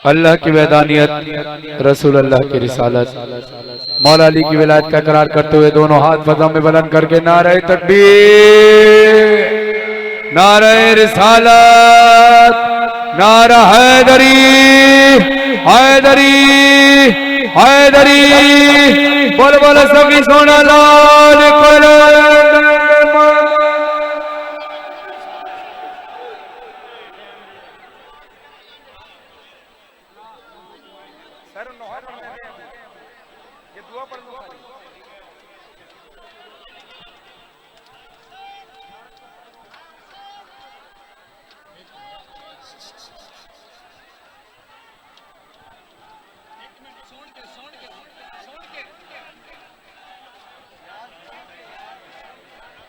अल्लाह की वैदानियत, रसूल अल्लाह की रिसालत, मौला अली की विलायत का करार करते हुए दोनों हाथ फज़ा में बुलंद करके नारे तकबीर, नारे रिसालत, नारा हैदरी हैदरी हैदरी, बोल बोल सभी सोना लाल को।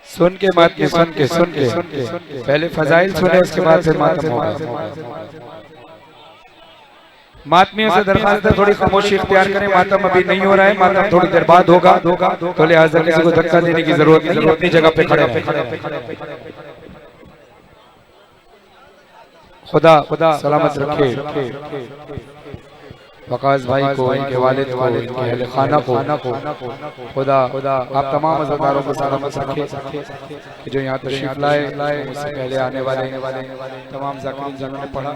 सुन के मातमी, सुन के पहले फजाइल सुने, उसके बाद फिर मातम होगा। मातमियों से दरखास्त है थोड़ी खामोशी इख्तियार करें, मातम अभी नहीं हो रहा है, मातम थोड़ी देर बाद होगा, तो लिहाजा किसी को धक्का देने की जरूरत नहीं, अपनी जगह पे खड़े रहे। खुदा सलामत रखे वकास भाई को, इनके वालिद को, इनके अहले खाना को, खुदा आप तमाम अज़ादारों को सलामत रखे कि जो यहाँ तशरीफ लाए, उससे पहले आने वाले तमाम ज़ाकिरीन जिन्होंने पढ़ा।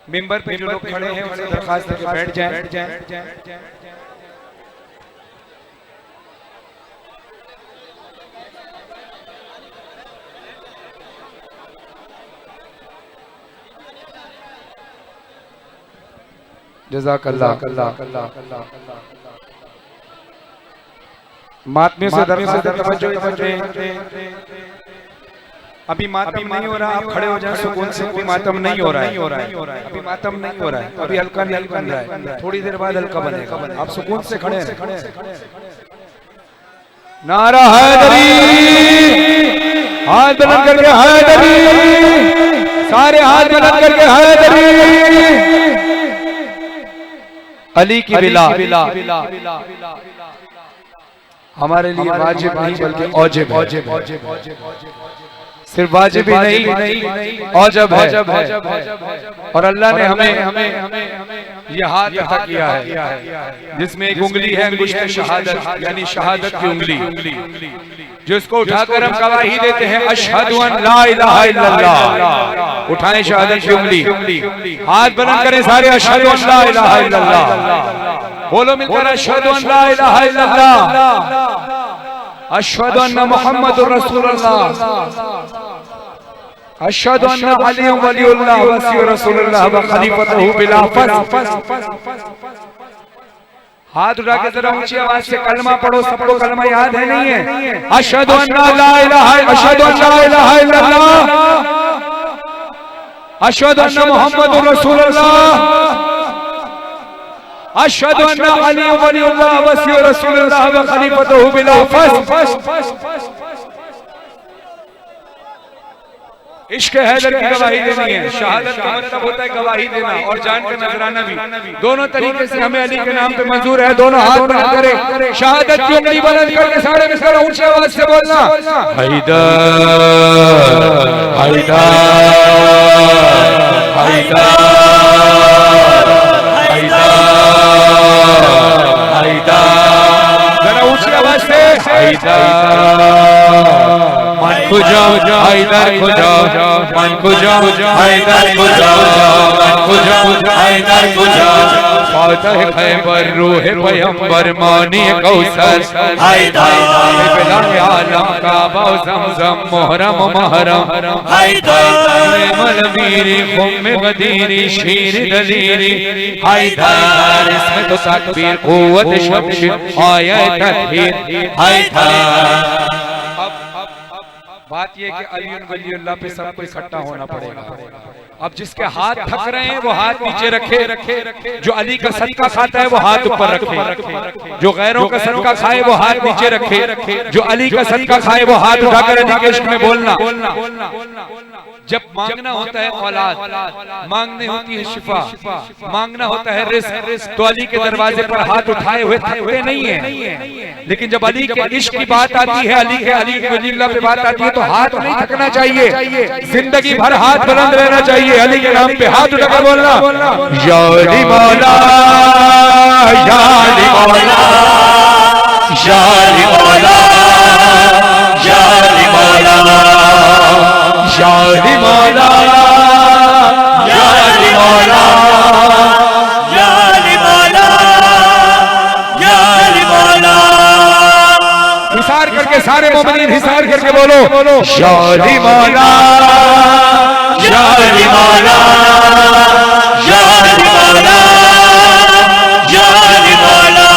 मिंबर पे जो लोग खड़े हैं उनसे दरखास्त है कि बैठ जाएं। जज़ाकल्लाह। मातमियों से दरखास्त तवज्जो अभी मातम नहीं हो रहा, आप खड़े हो जाए सुकून से। अभी मातम नहीं हो रहा है, अभी मातम नहीं हो रहा है, अभी हल्का नहीं बन रहा है, थोड़ी देर बाद हल्का बनेगा। आप सुकून से खड़े हैं। नारा हैदरी, हाथ बुलंद करके हैदरी, सारे हाथ बुलंद करके हैदरी। अली की विला हमारे लिए वाजिब नहीं बल्कि औजिब है। सिर्फ वाजिब ही नहीं, औजब है। और अल्लाह ने हमें ये हाथ अता किया है जिसमें एक उंगली है अंगुश्त शहादत, यानी शहादत की उंगली, जिसको उठाकर हम गवाही देते हैं अशहदु अन ला इलाहा इल्लल्लाह। उठाएं शहादत की उंगली, हाथ बुलंद करें सारे, अशहदु अन ला इलाहा इल्लल्लाह। बोलो मिलकर अशहदु अन ला इलाहा इल्लल्लाह, अशहदु अन्ना मुहम्मदुर रसूलुल्लाह, अशहदु अन्ना अली वलीउल्लाह व रसूलुल्लाह व खलीफतहु बिला फस। हाथ उठा के जरा ऊंची आवाज से कलमा पढ़ो, सबको कलमा याद है नहीं है? अशहदु अन्ना ला इलाहा, अशहदु अन्ना ला इलाहा इल्लल्लाह, अशहदु अन्ना मुहम्मदुर रसूलुल्लाह, अशहदु अन्ना अली वलीउल्लाह व रसूलुल्लाह व खलीफतहु बिला फस। इश्क हैदर की गवाही देनी है। शहादत का मतलब होता है गवाही देना और जान का नजराना भी, दोनों तरीके से हमें अली के नाम पे मंजूर है। दोनों हाथ बुलंद करें, शहादत की उंगली बुलंद करके सारे मिलकर ऊंची आवाज से बोलना हैदर हैदर हैदर हैदर, जरा ऊंची आवाज से हैदर मन को जाओ, हैदर को जाओ, मन को जाओ, हैदर को जाओ, मन को जाओ, हैदर को जाओ। फातह खैबर रूह पैगंबर मानी कौसर, हैदर बिलाल आलम काबा ज़मज़म मुहर्रम महरम, हैदर मलवीरी खुम गदीरी शीर दलीरी, हैदर इसमें तो तकबीर क़ुव्वत शमशीर आयत तकबीर, हैदर। बात यह कि अली वलीउल्लाह पे सबको इकट्ठा होना पड़ेगा। अब जिसके हाथ थक रहे हैं वो हाथ नीचे रखे, जो अली का सदका खाता है वो हाथ ऊपर रखे, जो गैरों का सदका खाए वो हाथ नीचे रखे, जो अली का सदका खाए वो हाथ उठाकर अली के इश्क में बोलना। जब मांगना होता है औलाद, मांगने होती है शिफा, मांगना होता है रिस्क, तो अली के दरवाजे पर हाथ उठाए हुए थकते नहीं है। लेकिन जब अली के इश्क की बात आती है, अली के वलील्लाह पे बात आती है, तो हाथ नहीं थकना चाहिए, जिंदगी भर हाथ बुलंद रहना चाहिए। अली के नाम पे हाथ उठाकर बोलना, या अली मौला, या अली मौला, या अली मौला, या अली मौला, या अली मौला, या अली मौला, या अली मौला, या अली मौला। हिसार करके सारे मोमिनीन हिसार करके बोलो, या अली मौला, या अली मौला, या अली मौला, या अली मौला।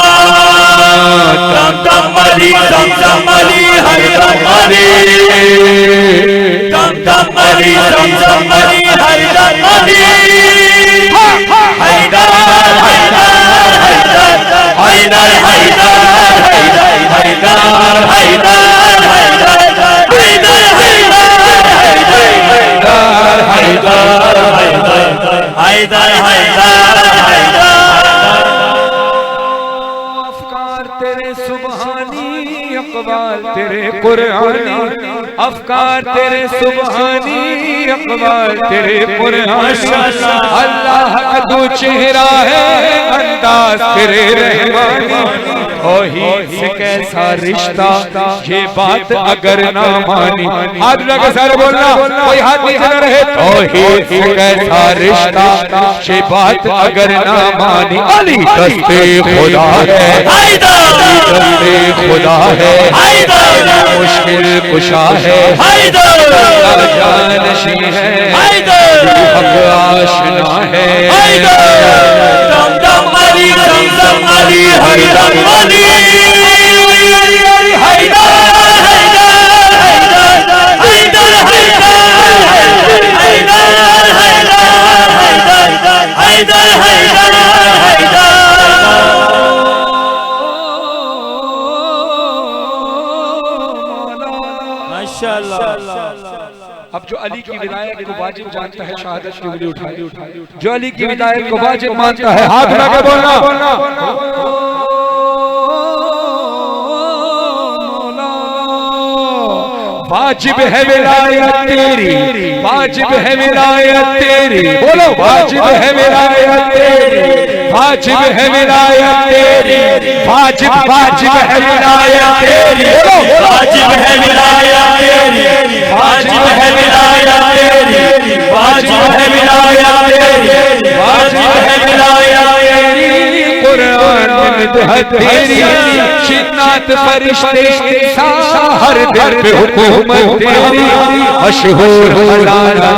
दम दम अली, दम दम अली, हर दम अली, दम दम अली, दम दम अली, हर दम अली। हैदर हैदर हैदर हैदर हैदर हैदर हैदर हैदर हैदर। अफकार तेरे सुबहानी, अक़वाल तेरे कुरानी, अफकार तेरे सुबहानी, अक़वाल तेरे कुरानी। अल्लाह का तू चेहरा है, अंदाज तेरे रहमानी। तौहीद से कैसा रिश्ता, ये बात अगर ना मानी। हाथ लगा सारे बोलना, कोई हाथ नीचे न रहे। तौहीद से कैसा रिश्ता, ये बात अगर ना मानी। अली दस्ते खुदा है, दस्ते खुदा है, मुश्किल कुशा है, जानशी है, हक आशना है। दम दम अली, दम दम अली, हर दम अली। अब जो अली की विलायत को वाजिब जानता है, शहादत की उंगली उठाए। जो अली की विलायत को वाजिब मानता है, हाथ उठा के बोलना, वाजिब है विलायत तेरी, वाजिब है विलायत तेरी। बोलो, वाजिब है विलायत तेरी, वाजिब है विलायत तेरी, वाजिब वाजिब है विलायत तेरी। बोलो, वाजिब है विलायत तेरी, वाजिब है विलायत तेरी, वाजिब है विलायत तेरी, वाजिब है विलायत तेरी। कुरान में मिदहत तेरी, जिन्नात फरिश्ते इंसान हर दिल पे हुकूमत तेरी। मशहूर हलाला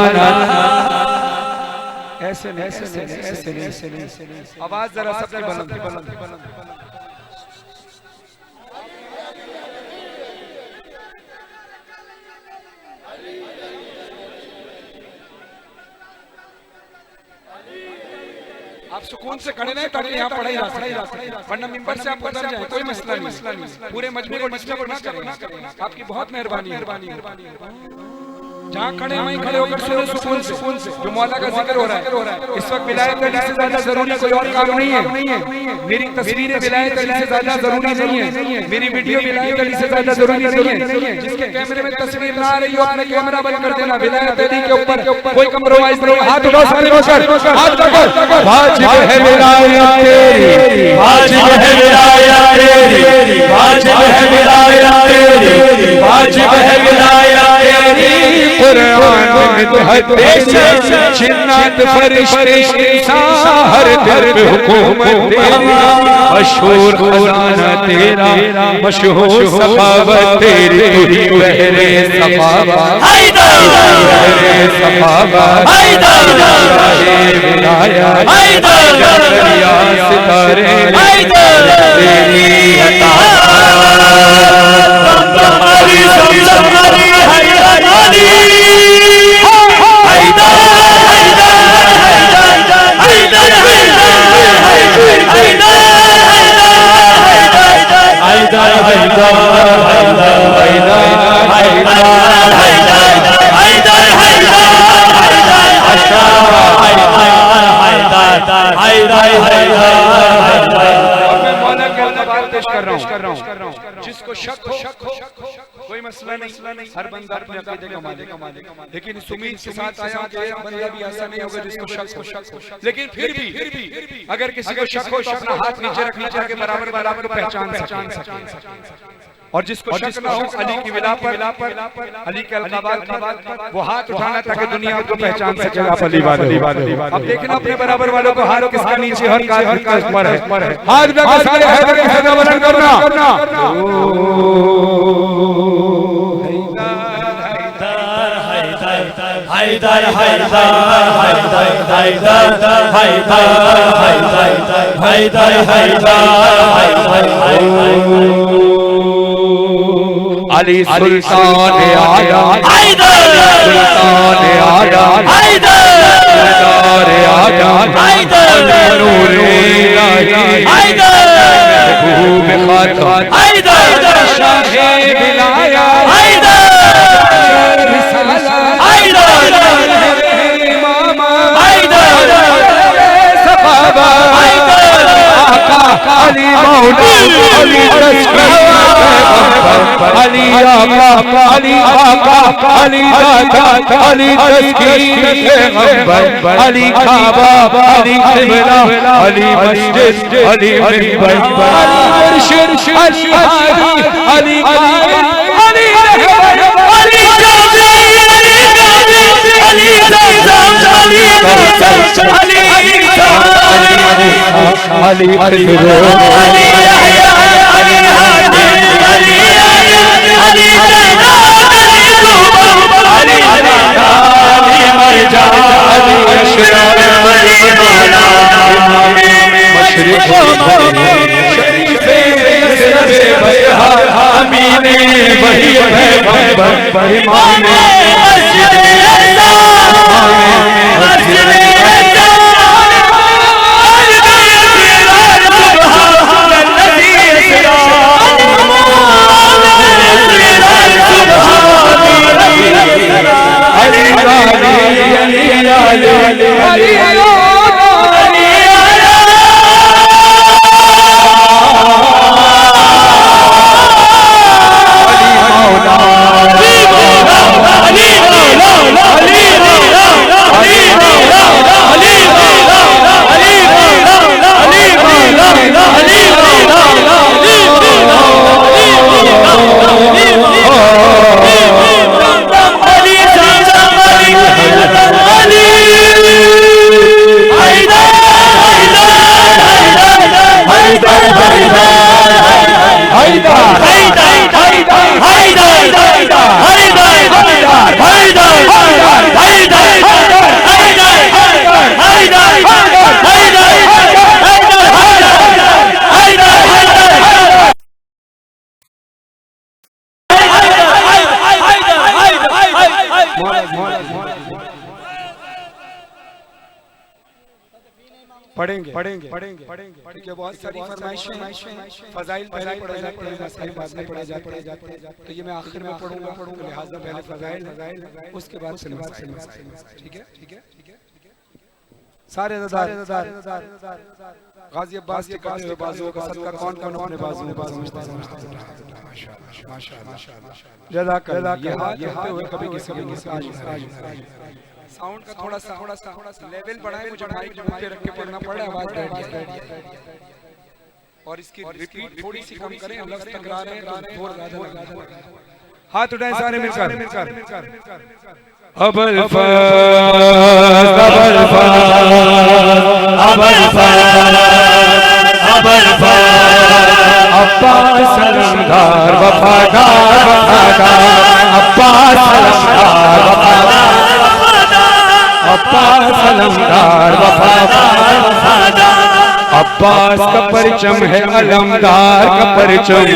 ऐसे नहीं, ऐसे नहीं, ऐसे नहीं। आवाज जरा सबकी बुलंद। आप सुकून से खड़े रहे ताकि यहाँ पढ़ाई जा सके, वरना मिंबर से आप उतर जाए कोई मसला नहीं। पूरे मजमे को डिस्टर्ब ना करें, आपकी बहुत मेहरबानी। जहाँ खड़े वहीं खड़े होकर सुने सुकून से जो मौला का जिक्र हो रहा है। इस वक्त विलायत अली से ज्यादा जरूरी कोई और काम नहीं है। मेरी तस्वीरें विलायत अली से ज्यादा जरूरी नहीं है, मेरी वीडियो विलायत अली से ज्यादा जरूरी नहीं है। जिसके कैमरे में तस्वीर ना आ रही हो, अपना कैमरा बंद कर देना। विलायत अली के ऊपर कोई कंप्रोमाइज नहीं। हाथ उठाओ सारे मिलकर, हाथ उठाकर। वाजिब है विलायत तेरी, वाजिब है विलायत तेरी, वाजिब है विलायत तेरी, वाजिब है विलायत तेरी। कुरान में मिदहत तेरी, जिन्नात फरिश्ते इंसान हर दिल पे हुकूमत तेरी। मशहूर खजाना तेरा, मशहूर सखावत तेरी। तुरी बहरे सखावत, बहरे सखावत, विलायत दरिया सितारे तेरी अता। मैं मौला के अल्फाज पेश कर रहा हूँ। जिसको शक हो कोई मसला नहीं, हर बंदा अपने अकीदे का मालिक, लेकिन इस उम्मीद के साथ आया कि एक बंदा भी ऐसा नहीं होगा जिसको शक हो। लेकिन फिर भी अगर किसी को शक हो, अपना हाथ नीचे रखना चाहिए, बराबर पहचान सके। और जिसको शक ना हो अली की विला पर, अली के अलकाबात पर, वो हाथ उठाना ताकि दुनिया को पहचान सके आप अली वाले। अब देखना अपने बराबर वालों को, हाथ किसका नीचे, हर का ऊपर है। हाथ लगा सारे हैदर के हैदर वलन करना। हैदर हैदर अली सुल्तान आया, सुल्तान आया, सरदार आया, नूरे महबूब खातून शाहे बिलाया, अली मौला, अली अली आका, अली आका, अली दाता, अली तस्कीर पैगंबर, अली काबा, अली क़िबला, अली मस्जिद, अली मिंबर, अली मुर्शिद, अली हादी, अली कायद, अली रहबर, अली काबी, अली काबी, अली ज़मज़म, अली कौसर, अली अली अली अली पढ़ेंगे क्योंकि बहुत सारी फरमाइशें फजाइल पहले पढ़े जाते हैं, मसाइल बाद में पढ़े जाते हैं, तो ये मैं आखिर में पढ़ूंगा, लिहाजा पहले फजाइल उसके बाद फिर मसाइल। ठीक है सारे गाजी अब्बास के कटे हुए बाजुओं का सदका कौन कौन अपने बाजुओं में समझता है। जज़ाकल्लाह। ये होते हुए कभी किसी को साउंड का थोड़ा सा लेवल बढ़ाए, मुझे माइक पे रख के पढ़ना पड़ रहा है, आवाज बैठ जाए और इसकी रिपीट थोड़ी सी कम करें, लफ्ज तकरार है तो थोड़ा ज्यादा लगा। हाथ उठाएं सारे मिलकर। अबल फाज़ अबल फाज़ अबल फाज़ अबल फाज़ अब्बास सलामदार वफादार अब्बास सलामदार वफादार अब्बास सलामदार वफादार अब्बास का परचम है अलमदार का परचम,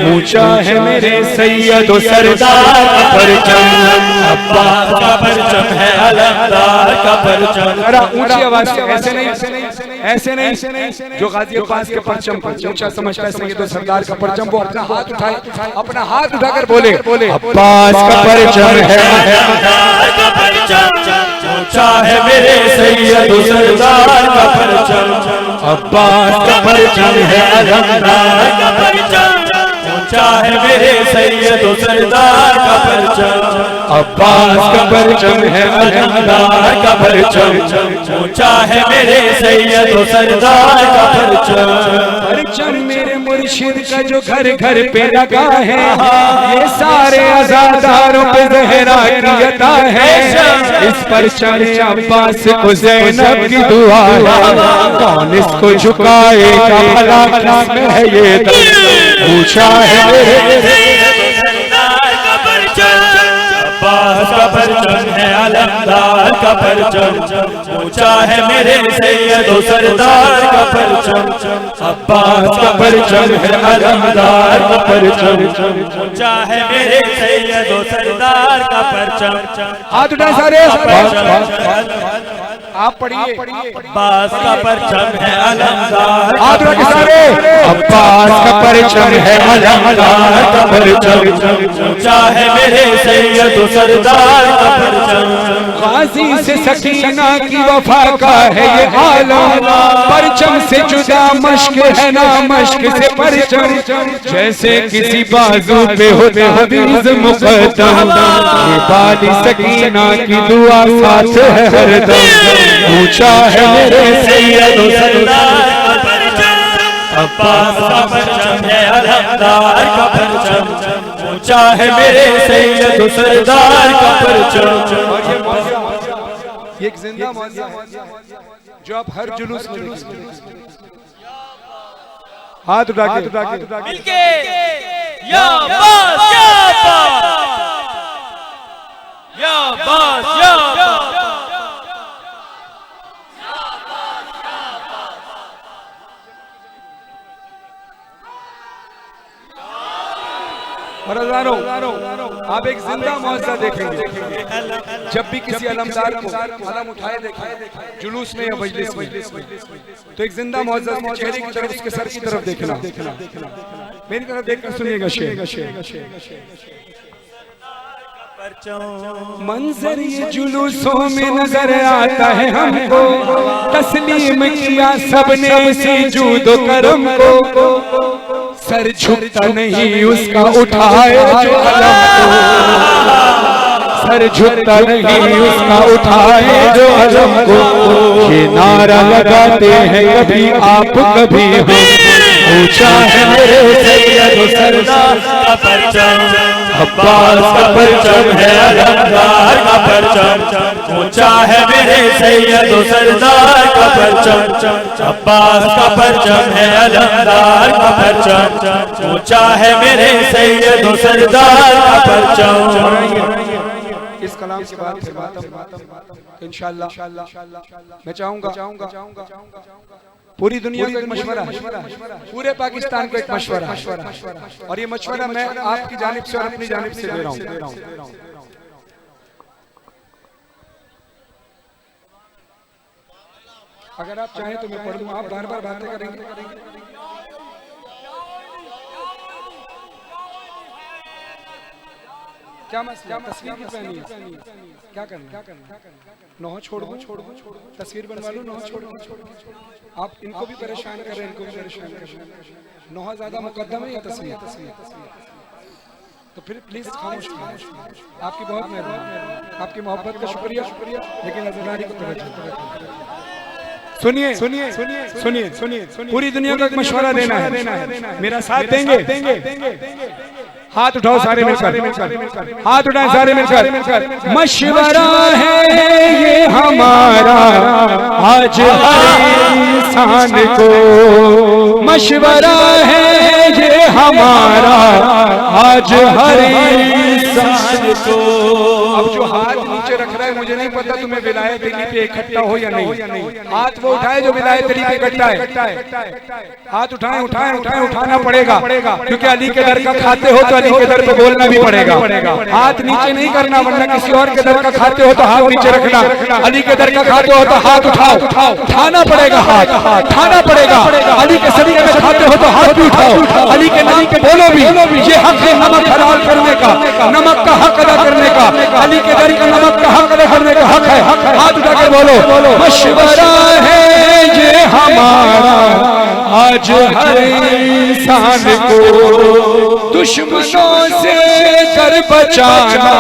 ऊंचा है मेरे सैयद सरदार का परचम, अब्बास का परचम है अलमदार का परचम। जरा ऊंची आवाज से, ऐसे नहीं जो गाजी अब्बास के परचम को ऊंचा समझता है सैयद सरदार का परचम, वो अपना हाथ उठाए, अपना हाथ उठाकर बोले अब्बास का परचम है अलमदार का परचम, ऊंचा है मेरे सैयद सरदार का परचम। अब्बास का परचम है अलमदार का परचम, ऊंचा है मेरे सैयद व सरदार का परचम। अब्बास का परचम है अलमदार का परचम, ऊंचा है मेरे सैयद व सरदार का परचम। परचम मेरे मुर्शिद का जो घर घर पे लगा है, ये सारे आजादारों पे ज़हरा की अता है। इस परचम अब्बास को ज़ैनब की दुआ है, कौन इसको झुकाएगा भला किसमें है ये दम, ऊंचा है मेरे अब्बास का परचम है अलमदार का परचम, ऊंचा है मेरे सैयद व सरदार का परचम। अब्बास का परचम है अलमदार का परचम, ऊंचा है मेरे सैयद व सरदार का परचम। हाथ उठाए सारे, आप पढ़िए। अब्बास का परचम है अलमदार, हाथ उठा के सारे। अब्बास का परचम है अलमदार का परचम, ऊंचा है मेरे सैयद व सरदार का परचम। गाजी से सकीना की वफा का है ये आलम, परचम से जुदा मश्क है ना मश्क से परचम, जैसे किसी बाजू पे होते हदीस मुकद्दम, ये बाली सकीना की दुआ साथ है हरदम, ऊंचा है मेरे सैयद व सरदार का परचम। अब्बास का परचम है अलमदार का परचम, ऊंचा है मेरे सैयद व सरदार का परचम। ये एक जिंदा मौजूद है जो आप हर जुलूस में देखेंगे। हाथ उठा के मिलके या अब्बास या अब्बास या अब्बास या अब्बास। और हजारों आप एक जिंदा मौजूदा देखेंगे, जब भी किसी अलमदार को अलम उठाए देखें जुलूस में या मजलिस में, तो एक जिंदा मौजूदा उसके चेहरे की तरफ, उसके सर की तरफ देखना। मेरी तरफ देखकर सुनिएगा शेर। मंजर ये जुलूसों में नजर आता है हमको, तस्लीम किया सबने इसी जूदो करम को, सर झुकता नहीं उसका उठाए जो अलम को, सर झुकता नहीं उसका उठाए जो अलम को, ये नारा लगाते हैं कभी आप कभी हम, ऊंचा है मेरे सैयद व सरदार का परचम। अब्बास का परचम है अलमदार का परचम, ऊंचा है मेरे सैयद व सरदार का परचम। अब्बास का परचम है अलमदार का परचम, ऊंचा है मेरे सैयद व सरदार का परचम। इस कलाम के बाद इंशाअल्लाह मैं चाहूंगा पूरी दुनिया को एक मशवरा, पूरे पाकिस्तान को एक मशवरा, और ये मशवरा मैं आपकी जानिब से और अपनी जानिब से दे रहा हूँ। अगर आप चाहें तो मैं पढ़ दूं, आप बार बार बातें करेंगे। क्या मसला, तस्वीर कितनी है, क्या करना, नौहा छोड़ दो, तस्वीर बनवा लो, नौहा छोड़ दो। आप इनको भी परेशान कर रहे हैं, इनको भी परेशान कर रहे हैं। नौहा ज्यादा मुकद्दम है या तस्वीर? तो फिर प्लीज खामोश। आपकी बहुत मेहरबानी, आपकी मोहब्बत का शुक्रिया, लेकिन अज़दारी को सुनिए। पूरी दुनिया को एक मशवरा देना है, मेरा साथ देंगे? हाथ उठाओ सारे मिलकर, हाथ उठाएं सारे मिलकर। मशवरा है ये हमारा आज हर इंसान को, मशवरा है ये हमारा आज हर इंसान को। अब जो हाथ नीचे रख रहा है, मुझे नहीं पता तुम्हें विलायत अली पे इकट्ठा हो या नहीं। हाथ वो उठाए जो विलायत अली पे इकट्ठा है। हाथ उठाएं, उठाना पड़ेगा, क्योंकि अली के दर का खाते हो तो अली के दर पे बोलना भी पड़ेगा। हाथ नीचे नहीं करना, वरना किसी और के दर का खाते हो तो हाथ नीचे रखना। अली के दर का खाते हो तो हाथ उठाओ, उठाना पड़ेगा, हाथ उठाना पड़ेगा। अली के सदक़े में खाते हो तो हाथ भी उठाओ, अली के नाम के बोलो भी। ये हक है नमक हलाल करने का, नमक का हक अदा करने का, अली के दर का नमक का हक अदा करने का हक है। हाथ उठा के बोलो, मशवरा है ये हमारा आज हर इंसान को दुश्मनों से कर बचाना,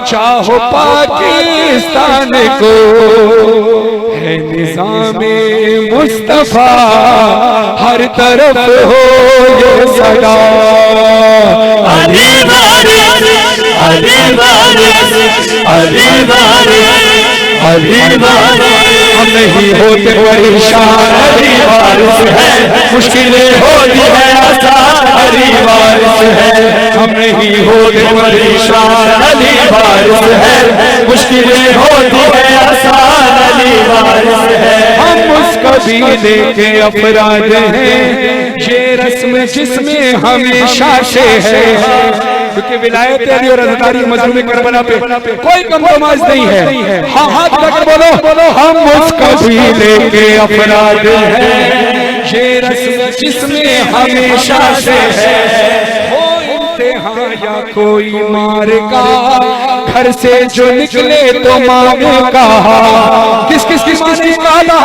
चाहो पाकिस्तान को, है निज़ामे मुस्तफा हर तरफ हो ये सदा। अली वारिस, अली वारिस, अली वारिस, अली वारिस। हम नहीं होते परेशान, अली वारिस है, मुश्किलें होती है आसान, अली वारिस है। हम नहीं होते परेशान, अली वारिस है, मुश्किलें होती है आसान, अली वारिस है। हम उस कबीले के अफराद हैं, ये रस्म जिसमें हमेशा से है, क्योंकि विलायत अली और अज़दारी मज़लूम करबला पे कोई कंप्रोमाइज नहीं है। हाँ हाथ उठाकर बोलो, हम उस कबीले के अफराद हैं, ये रस्म जिसमें हमेशा से है, हो इम्तिहान या कोई मारेगा, घर से जो निकले तो मांगेगा। किस किस की मांगेगा?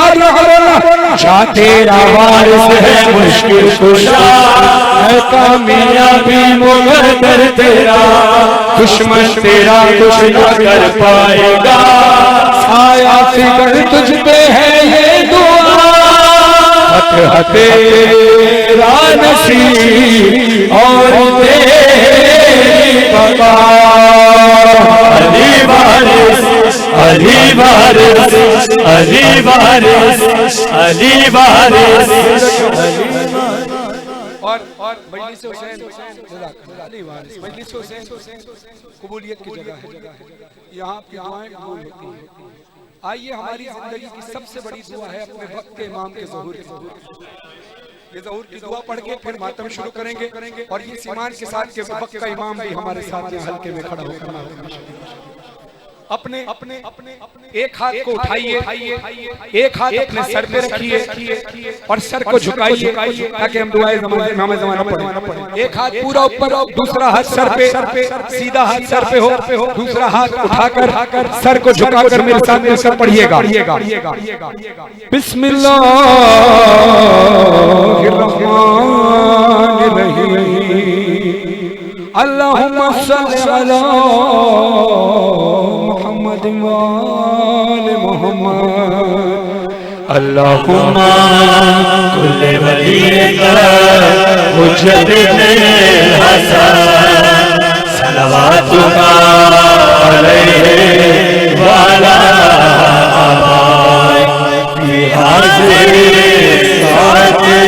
जा तेरा वारिस है मुश्किल कुशा, है कामयाबी मुक़द्दर तेरा, दुश्मन तेरा कुछ न कर पाएगा, साया फिकर तुझ पे है ये दुआ, फतह तेरा नसीब और तेरी बका। अली वारिस, अली वारिस, अली वारिस, अली वारिस। और मजलिस हुसैन मजलिस हुसैन कबूलियत की जगह है, यहाँ की दुआएं कबूल होती हैं। आइए हमारी जिंदगी की सबसे बड़ी दुआ है अपने वक्त के इमाम के ज़हूर की। ये ज़हूर की दुआ पढ़ के फिर मातम शुरू करेंगे, और ये सीमान के साथ के वक्त का इमाम भी हमारे साथ यहाँ हल्के में खड़ा होकर अपने एक हाथ को उठाइए, एक हाथ अपने सर पे रखिए और सर को झुकाइए ताकि हम दुआए ज़माना पढ़ें। एक हाथ पूरा ऊपर, दूसरा हाथ सर पे, सीधा हाथ सर पे हो, दूसरा हाथ उठाकर सर को झुकाकर मेरे सामने सर पढ़िएगा। बिस्मिल्लाहिर्रहमानिर्रहीम, अल्लाहुम्मा सल्लि अला मुहम्मद वाले मोहम्मद, अल्लाहुम्मा कुल्ले वलीका हुज्जत इब्ने हसन, सलवातुका अलैहि व अला आबाई, फी हाज़िहि साअति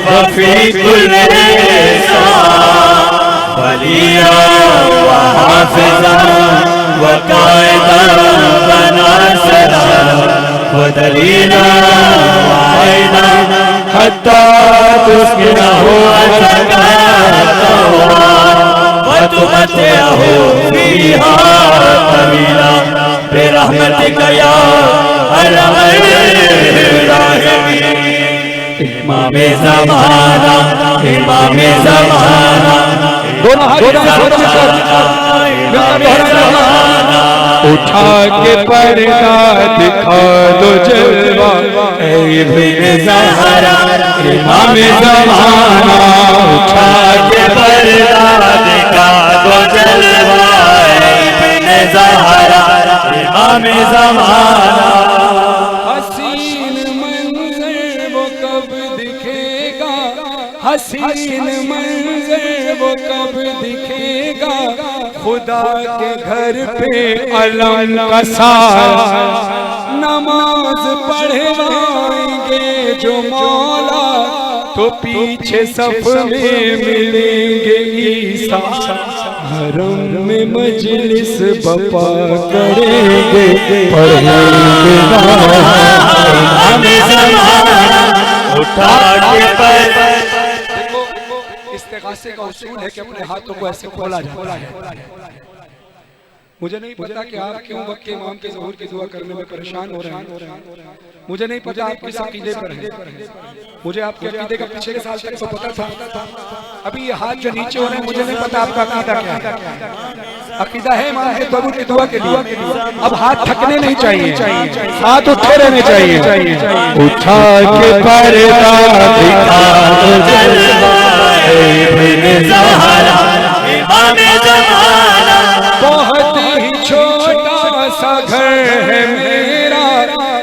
व फी कुल्ली साअ, वलिया व हाफ़िज़ा व कायदा व नासिरा व दलीला व आइना, हत्ता तुस्किनहु अज़कातहु व तुमत्तिअहु फ़ीहा तवीला, बिरहमतिका या अरहमर राहिमीन। इमामे ज़माना, इमामे ज़माना, दोनों हाथ उठा के पर्दा दिखा दो जलवा, इब्ने ज़हरा इमामे ज़माना, उठा के पर्दा दिखा दो जलवा, इब्ने ज़हरा इमामे ज़माना। हसीन मंज़र वो कब दिखेगा, हसीन मंज़र वो कब दिखेगा, खुदा के घर पे अलम का साया, नमाज पढ़वाएंगे जो मौला, तो पीछे सफ में मिलेंगे ईसा, हरम में मजलिस बपा करेंगे, पढ़ेंगे उठा के पर्दा। इस्तिग़ासे का उसूल है कि अपने हाथों को ऐसे खोला जाता है। मुझे नहीं पता कि आप क्यों वक्त के इमाम के ज़हूर की दुआ करने में परेशान हो रहे हैं। मुझे नहीं पता आप किस अकीदे पर हैं। मुझे आपके अकीदे का पिछले साल तक तो पता था। अभी ये हाथ जो नीचे हो रहे हैं, मुझे नहीं पता आपका अकीदा क्या है। अकीदा है इमाम के कबूल की दुआ के लिए। अब हाथ थकने नहीं चाहिए, हाथ उठे रहने चाहिए। उठा के पर्दा दिखा दो जलवाए इब्ने ज़हरा इमाम ज़माना। बहुत ही छोटा सा घर है मेरा,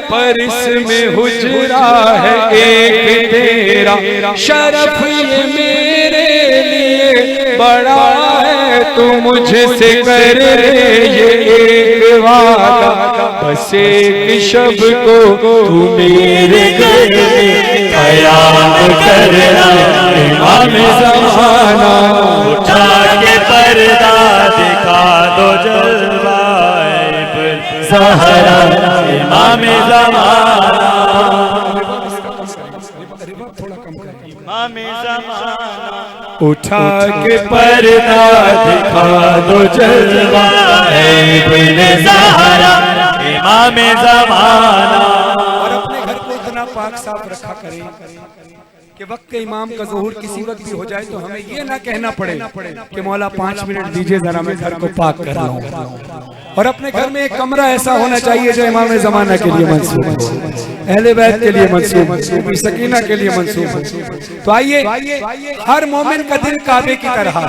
पर इसमें हुजरा है एक तेरा। शरफ ये मेरे लिए बड़ा है, तू मुझसे कर ये एक वादा। बस एक शब को तू मेरे घर में क़याम करना इमाम ज़माना। उठा के पर्दा दिखा दो जलवाए इब्ने ज़हरा इमाम ज़माना। इमाम ज़माना उठा के पर्दा दिखा दो जलवाए इब्ने ज़हरा इमाम ज़माना। और अपने घर को इतना पाक साफ रखा करें कि वक्त के इमाम का ज़ुहूर किसी वक्त भी हो जाए तो हमें ये ना कहना पड़े कि मौला 5 मिनट दीजिए जरा मैं घर को पाक कर लूं। और अपने घर में एक कमरा ऐसा होना चाहिए जो इमाम ज़माना के लिए मंसूब हो, अहले बैत के लिए मंसूब हो, सकीना के लिए मंसूब हो। तो आइए, हर मोमिन का दिल काबे की तरह है।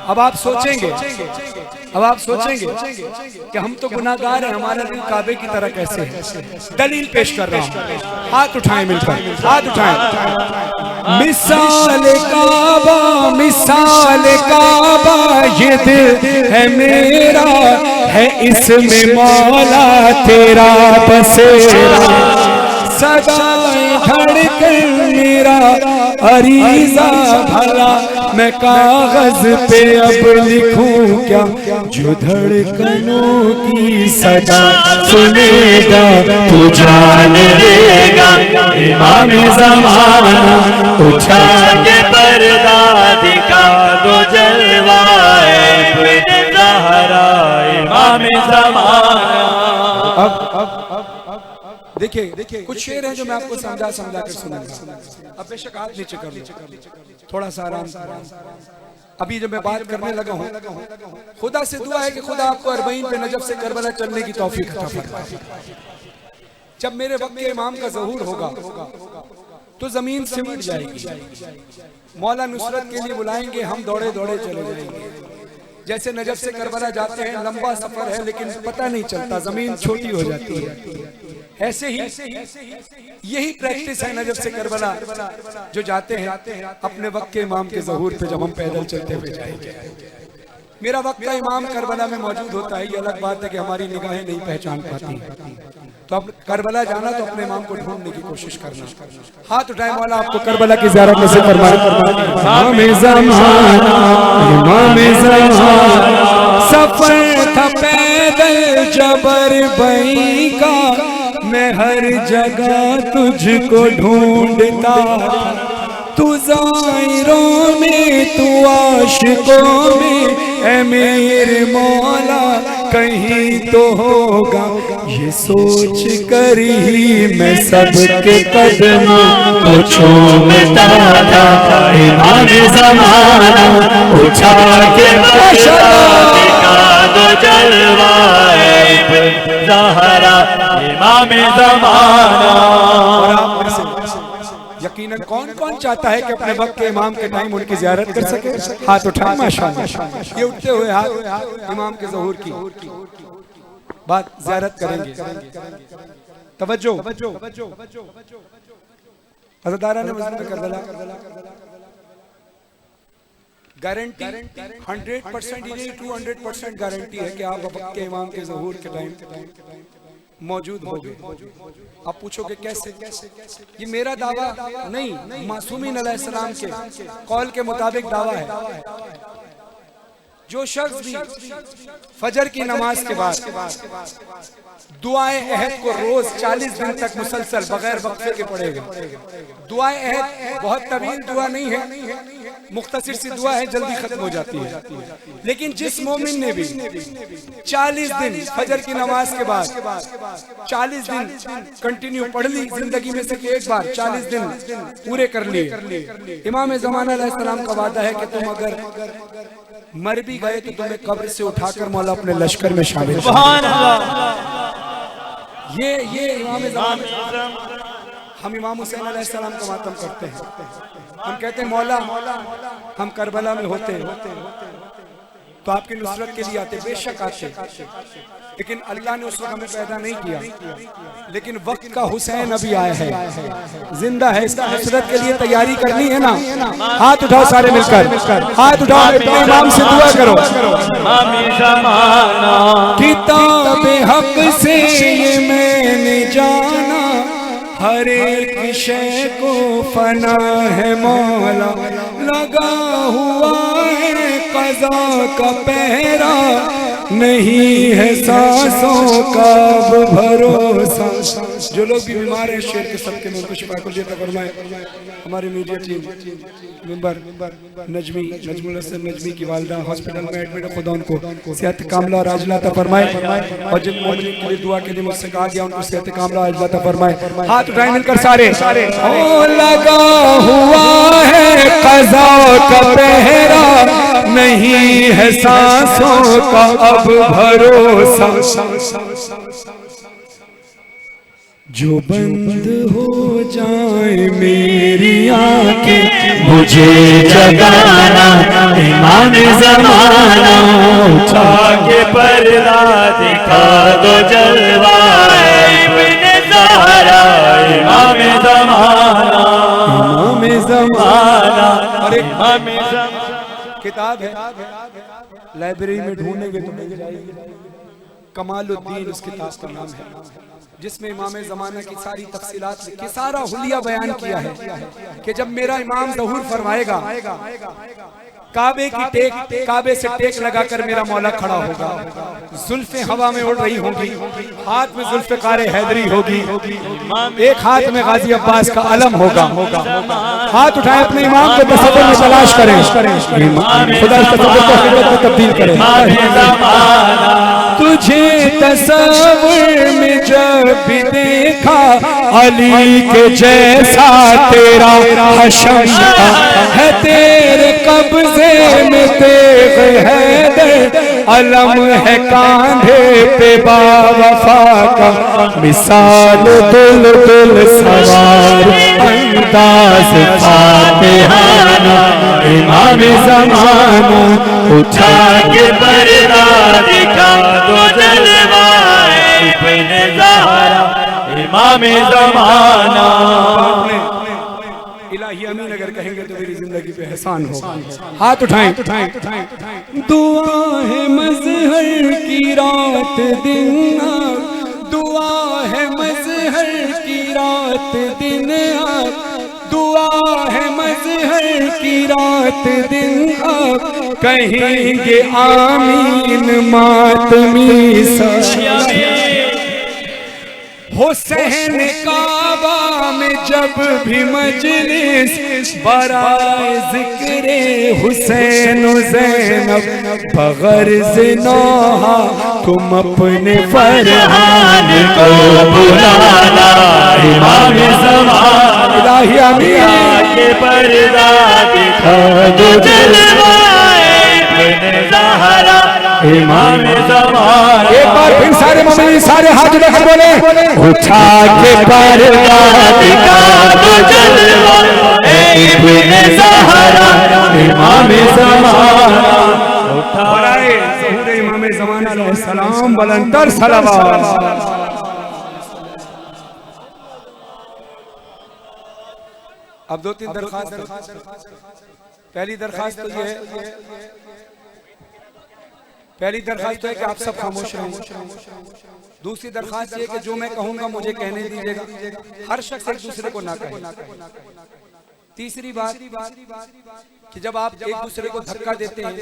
अब आप सोचेंगे कि हम तो गुनाहगार हैं, हमारा दिल काबे की तरह कैसे है? दलील पेश कर रहा हूँ, हाथ उठाएं मिलकर, हाथ उठाएं। मिसाल काबा ये दिल है मेरा, है इसमें मौला तेरा बसेरा। सदाएं धड़कन मेरा अरीज़ा भला, मैं कागज पे अब लिखूं क्या? जो धड़कनों की सदा सुनेगा तू जान लेगा इमाम ज़माना। उठा के पर्दा दिखा दो जलवाए इब्ने ज़हरा इमाम ज़माना। देखिए कुछ शेर हैं जो मैं आपको समझा कर सुनाऊंगा। अब बेशक हाथ नीचे कर लो, थोड़ा सा आराम से। अभी जब मैं बात करने लगा हूँ, खुदा से दुआ है कि खुदा आपको अरबईन पे नजफ से करबला चलने की तौफीक अता फरमाए। जब मेरे वक्त के इमाम का ज़हूर होगा तो जमीन सिमट जाएगी। मौला नुसरत के लिए बुलाएंगे, हम दौड़े दौड़े चले जाएंगे। जैसे नजफ से करबला जाते हैं, लंबा सफर है लेकिन पता नहीं चलता, जमीन छोटी हो जाती है। ऐसे ही यही प्रैक्टिस है नजफ से करबला जो जाते हैं अपने वक्त के इमाम के ज़हूर पे। जब हम पैदल चलते हुए जाएंगे, मेरा वक्त का इमाम करबला में मौजूद होता है, ये अलग बात है कि हमारी निगाहें नहीं पहचान पाती। तो अब करबला जाना तो अपने इमाम को ढूंढने की कोशिश करना। हाथ उठाए, मौला आपको करबला की ज़ियारत नसीब फरमाए। सफर था पैदल जबर बई का, मैं हर जगह तुझको ढूंढता। तू ज़ाहिरों में तू आशिकों में, ऐ मेरे मौला कहीं तो होगा। ये सोच कर ही मैं सबके कदमों को चूमता था इमाम ज़माना। उठा के पर्दा दिखा दो जलवाए इब्ने ज़हरा इमाम ज़माना। यकीनन कौन कौन चाहता है कि अपने वक्त के इमाम के टाइम उनकी ज़ियारत कर सके? हाथ उठाएं माशाअल्लाह। ये उठते हुए हाथ इमाम के ज़हूर की बात ज़ियारत करेंगे। तवज्जो, हज़रत ने मस्जिद करबला गारंटी 100% ही नहीं 200% गारंटी है कि आप वक्त के इमाम के ज़हूर के टाइम मौजूद होंगे। आप पूछोगे कैसे? ये मेरा दावा नहीं, मासूमीन अलैहिस्सलाम के कौल के मुताबिक दावा है। जो शख्स भी फजर की नमाज के बाद दुआए अहद को रोज 40 दिन तक मुसलसल बगैर वक्फे के पढ़ेगा। दुआए अहद बहुत तवील दुआ नहीं है, मुख्तसर सी दुआ है, जल्दी खत्म हो जाती है। लेकिन जिस मोमिन ने भी 40 दिन फजर की नमाज के बाद 40 दिन कंटिन्यू पढ़ ली, जिंदगी में से एक बार 40 दिन पूरे कर लिए, इमाम ज़माना अलैहिस्सलाम का वादा है कि तुम अगर मर भी गए तो तुम्हें कब्र से उठाकर मौला अपने लश्कर में शामिल। सुभान अल्लाह। ये इमाम ज़माना, हम इमाम हुसैन अलैहिस्सलाम का मातम करते हैं। हम कहते हैं मौला हम करबला में होते तो आपकी नुसरत के लिए आते, बेशक आते, लेकिन अल्लाह ने उस वक्त हमें पैदा नहीं किया। लेकिन वक्त का हुसैन अभी आया है, जिंदा है, इसका नुसरत के लिए तैयारी करनी है ना। हाथ उठाओ सारे मिलकर, हाथ उठाओ, अपने इमाम से दुआ करो। किताब हक से ये मैंने जाना, हर एक शय को फना है मौला, लगा हुआ है क़ज़ा का पहरा, नहीं है सांसों का भरोसा। जो लोग भी बीमार हैं शेर के सबके में उनको शिफा अता फरमाए। हमारी media team member Najmul Hasan Najmi की वालिदा हॉस्पिटल में एडमिट है, खुदा उनको सेहत कामला और आजिला अता फरमाए। और जिन मोमिनीन के लिए दुआ के लिए मुझसे कहा गया उनको सेहत कामला और आजिला अता फरमाए। हाथ उठाएं मिलकर सारे। ओ लगा हुआ है क़ज़ा का पहरा, नहीं है सांसों का अब भरोसा। जो बंद हो जाए मेरी आंखें, मुझे जगाना इमाम ज़माना, उठा के पर्दा दिखा दो जलवा इब्ने ज़हरा इमाम ज़माना। इमाम ज़माना। अरे इमाम ज़माना किताब है, लाइब्रेरी में ढूंढेंगे तो मिल जाएगी। कमालुद्दीन उस किताब का नाम है, जिसमें इमाम ज़माना की सारी तफसीलात लिखी, सारा हुलिया बयान किया है कि जब मेरा इमाम ज़हूर फरमाएगा, काबे की टेक, काबे से टेक लगाकर मेरा मौला खड़ा होगा, जुल्फे हवा में उड़ रही होंगी, हाथ में जुल्फ़िकार हैदरी होगी, एक हाथ में गाजी अब्बास का अलम होगा। हाथ उठाए अपने इमाम को तसव्वुर में तलाश करें, खुदा तसव्वुर को हकीकत में तब्दील करें। तुझे तसव्वुर में जब भी देखा, अली के जैसा तेरा हशम है, तेरे कब्ज़े में तेग़ हैदर, अलम है कांधे पे बावफा का, मिसाल दुल सवार अंदाज़ फातिहाना, इमाम ज़माना उठा के पर्दा दिखा दो जलवा इब्ने ज़हरा इमाम ज़माना। इलाही अमीन अगर कहेंगे तो मेरी जिंदगी पे एहसान होगा। हाथ उठाएं। दुआ है मज़हर की रात दिन, दुआ है मज़हर की रात दिन, दुआ है मज़हर की रात दिन, कहेंगे आमीन मातमी सा। हुसैन काबा में जब भी मजलिस, बराए ज़िक्रे हुसैन ज़ैनब बग़र्ज़ नौहा, तुम अपने फरहान को बुलाना, इमाम ज़माना इलाही अमीन के पर्दा दिखा दो जलवा इब्ने ज़हरा इमाम ज़माना। एक बार फिर सारे मोमिनीन सारे हाथ उठाकर बोले, उठा के पर्दा दिखा दो जलवा इब्ने ज़हरा इमाम ज़माना। बराए ज़हूर इमाम ज़माना अलैहिस्सलाम बुलंदर सलावत। अब दो तीन दरखास्त। पहली दरखास्त तो ये है, पहली दरखास्त है कि आप सब खामोश रहें। दूसरी दरखास्त ये कि जो मैं कहूंगा मुझे कहने दीजिएगा, हर शख्स एक दूसरे को ना कहे। तीसरी बात कि जब आप एक दूसरे को धक्का देते हैं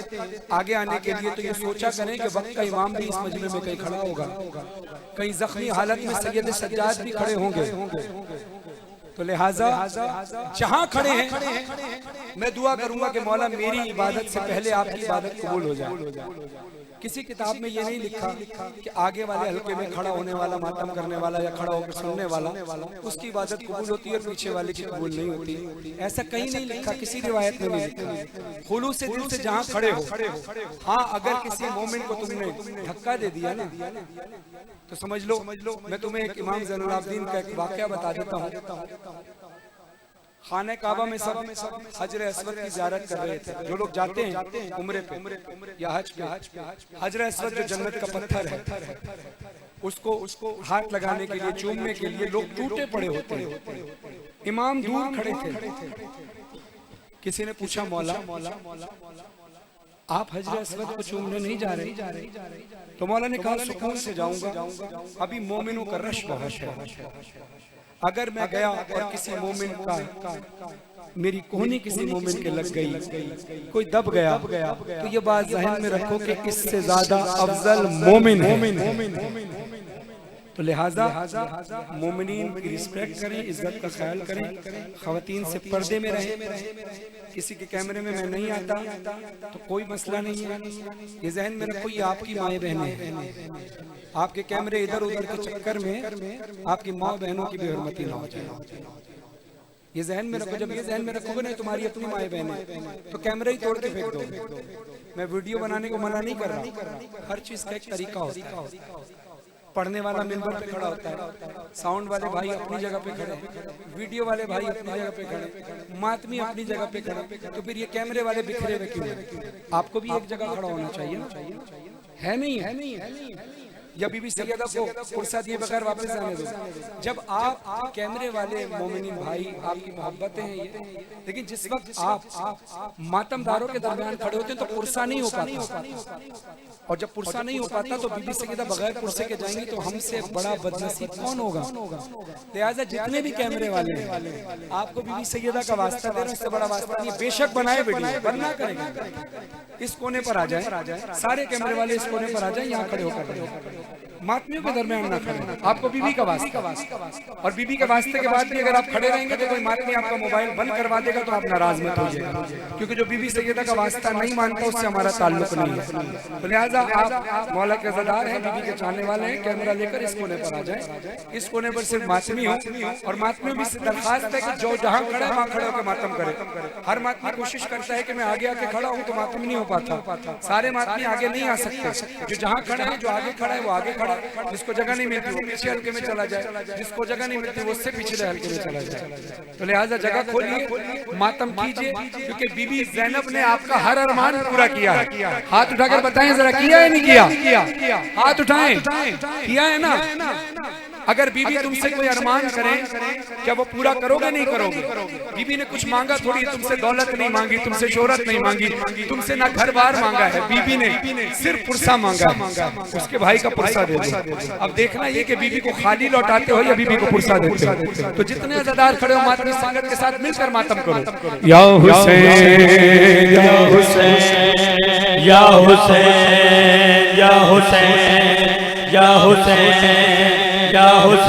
आगे आने के लिए, तो ये सोचा करें कि वक्त का इमाम भी इस मजमे में कहीं खड़ा होगा, कहीं जख्मी हालत में सैयद सज्जाद भी खड़े होंगे। तो लिहाजा जहां खड़े हैं मैं दुआ करूंगा कि मौला मेरी इबादत से पहले आपकी इबादत कबूल हो जाए। किसी किताब में ये नहीं लिखा कि आगे वाले हल्के में खड़ा होने वाला, मातम करने वाला या खड़ा होकर सुनने वाला उसकी इबादत कबूल होती है और पीछे वाले की कबूल नहीं होती। ऐसा कहीं नहीं लिखा, किसी रिवायत में नहीं लिखा। खुलूस से दिल से जहाँ खड़े हो, हाँ अगर किसी मोमिन को तुमने धक्का दे दिया ना तो समझ लो मैं तुम्हें एक इमाम ज़ैनुल आबिदीन का एक वाकया बता देता हूँ। खाने काबा में सब हजर अस्वद की ज़ियारत कर रहे थे। जो लोग जाते हैं उम्रे पे या हज पे, हजर अस्वद जो जन्नत का पत्थर है उसको हाथ लगाने के लिए, चूमने के लिए लोग टूटे पड़े होते हैं। इमाम दूर खड़े थे। किसी ने पूछा मौला आप हजर अस्वद को चूमने नहीं जा रहे? तो मौला ने कहा सुकून से जाऊंगा, अभी मोमिनों का रश बहुत है। अगर मैं गया और किसी मोमिन का मेरी कोहनी किसी मोमिन के लग गई, कोई दब गया, तो ये बात ज़हन में रखो कि इससे ज्यादा अफजल मोमिन है। तो लिहाजा मोमिनीन की रिस्पेक्ट करें, इज्जत का ख्याल करें, खवातीन से पर्दे में रहें। किसी के कैमरे में मैं नहीं आता तो कोई मसला नहीं है, ये जहन में रखो, ये आपकी माएँ बहनें हैं। आपके कैमरे इधर उधर के चक्कर में आपकी माँ बहनों की बेहरमती ना हो जाए, ये जहन में रखो। जब ये जहन में रखोगे ना तुम्हारी अपनी माएँ बहनें तो कैमरा ही तोड़ के फेंक दो। मैं वीडियो बनाने को मना नहीं कर रहा, हर चीज का एक तरीका होता है। पढ़ने वाला मिंबर पे खड़ा होता है, साउंड वाले भाई अपनी जगह पे खड़े, वीडियो वाले भाई अपनी जगह पे खड़े, मातमी अपनी जगह पे खड़े, तो फिर ये कैमरे वाले बिखरे हुए क्यों? आपको भी एक जगह खड़ा होना चाहिए ना, है नहीं? या बीबी सैयदा को कुर्सा दिए बगैर वापस जाने दो। जब आप कैमरे वाले मोमिनीन भाई आपकी मोहब्बतें हैं ये, लेकिन जिस वक्त आप मातमदारों के दरमियान खड़े होते हैं तो कुर्सा नहीं हो पाता, और जब पुरसा नहीं हो पाता तो बीबी सैयदा बगैर पुरसे के जाएंगी तो हमसे बड़ा बदनसीब कौन होगा? लिहाजा जितने भी कैमरे वाले हैं आपको बीबी सैयदा का वास्ता दे रहे हैं, उससे बड़ा वास्ता नहीं। बेशक बनाए वीडियो, बनना करेंगे, इस कोने पर आ जाए, सारे कैमरे वाले इस कोने पर आ जाए, यहाँ खड़े होकर मातमियों के दरमियान ना खड़े। आपको बीबी का वास्ता, और बीबी के वास्ते के बाद भी अगर आप खड़े रहेंगे तो कोई मातमी आपका मोबाइल बंद करवा देगा तो आप नाराज मत होइएगा, क्योंकि जो बीबी सैयदा का वास्ता नहीं मानता उससे हमारा ताल्लुक नहीं है। तो लिहाजा आप मौला के ज़दार हैं, बीबी के चाहने वाले हैं, कैमरा लेकर इस कोने पर आ जाए, इस कोने पर सिर्फ मातमी हो, और मातमियों भी दरखास्त है कि जो जहाँ खड़ा है वहाँ खड़े होकर मातम करे। हर मातमी कोशिश करता है कि मैं आगे आके खड़ा हूँ तो मातम नहीं हो पाता, सारे मातमी आगे नहीं आ सकते। जो जहाँ खड़ा है, जो आगे खड़ा है वो आगे खड़ा, जिसको जगह नहीं मिलती वो पीछे हल्के में चला जाए, जिसको जगह नहीं मिलती वो उससे पिछले हल्के में चला जाए। तो लिहाजा जगह खोलिए, मातम कीजिए, क्योंकि बीबी ज़ैनब ने आपका हर अरमान पूरा किया है। हाथ उठाकर बताएं जरा, किया है नहीं किया? हाथ उठाएं, किया है ना? अगर बीबी तुमसे कोई अरमान करे क्या वो पूरा करोगे नहीं करोगे? बीबी ने कुछ मांगा थोड़ी, तुमसे दौलत नहीं मांगी, तुमसे शोहरत नहीं मांगी, तुमसे ना घर बार मांगा है, बीबी ने सिर्फ पुरसा मांगा, उसके भाई का पुरसा दे दो। अब देखना ये कि बीबी को खाली लौटाते हो या बीबी को पुरसा देते हो। तो जितने अज़ादार खड़े हो मातमी संगत के साथ मिलकर मातम करो। या हुसैन या हुसैन या हुसैन या हुसैन या हुसैन या हुसैन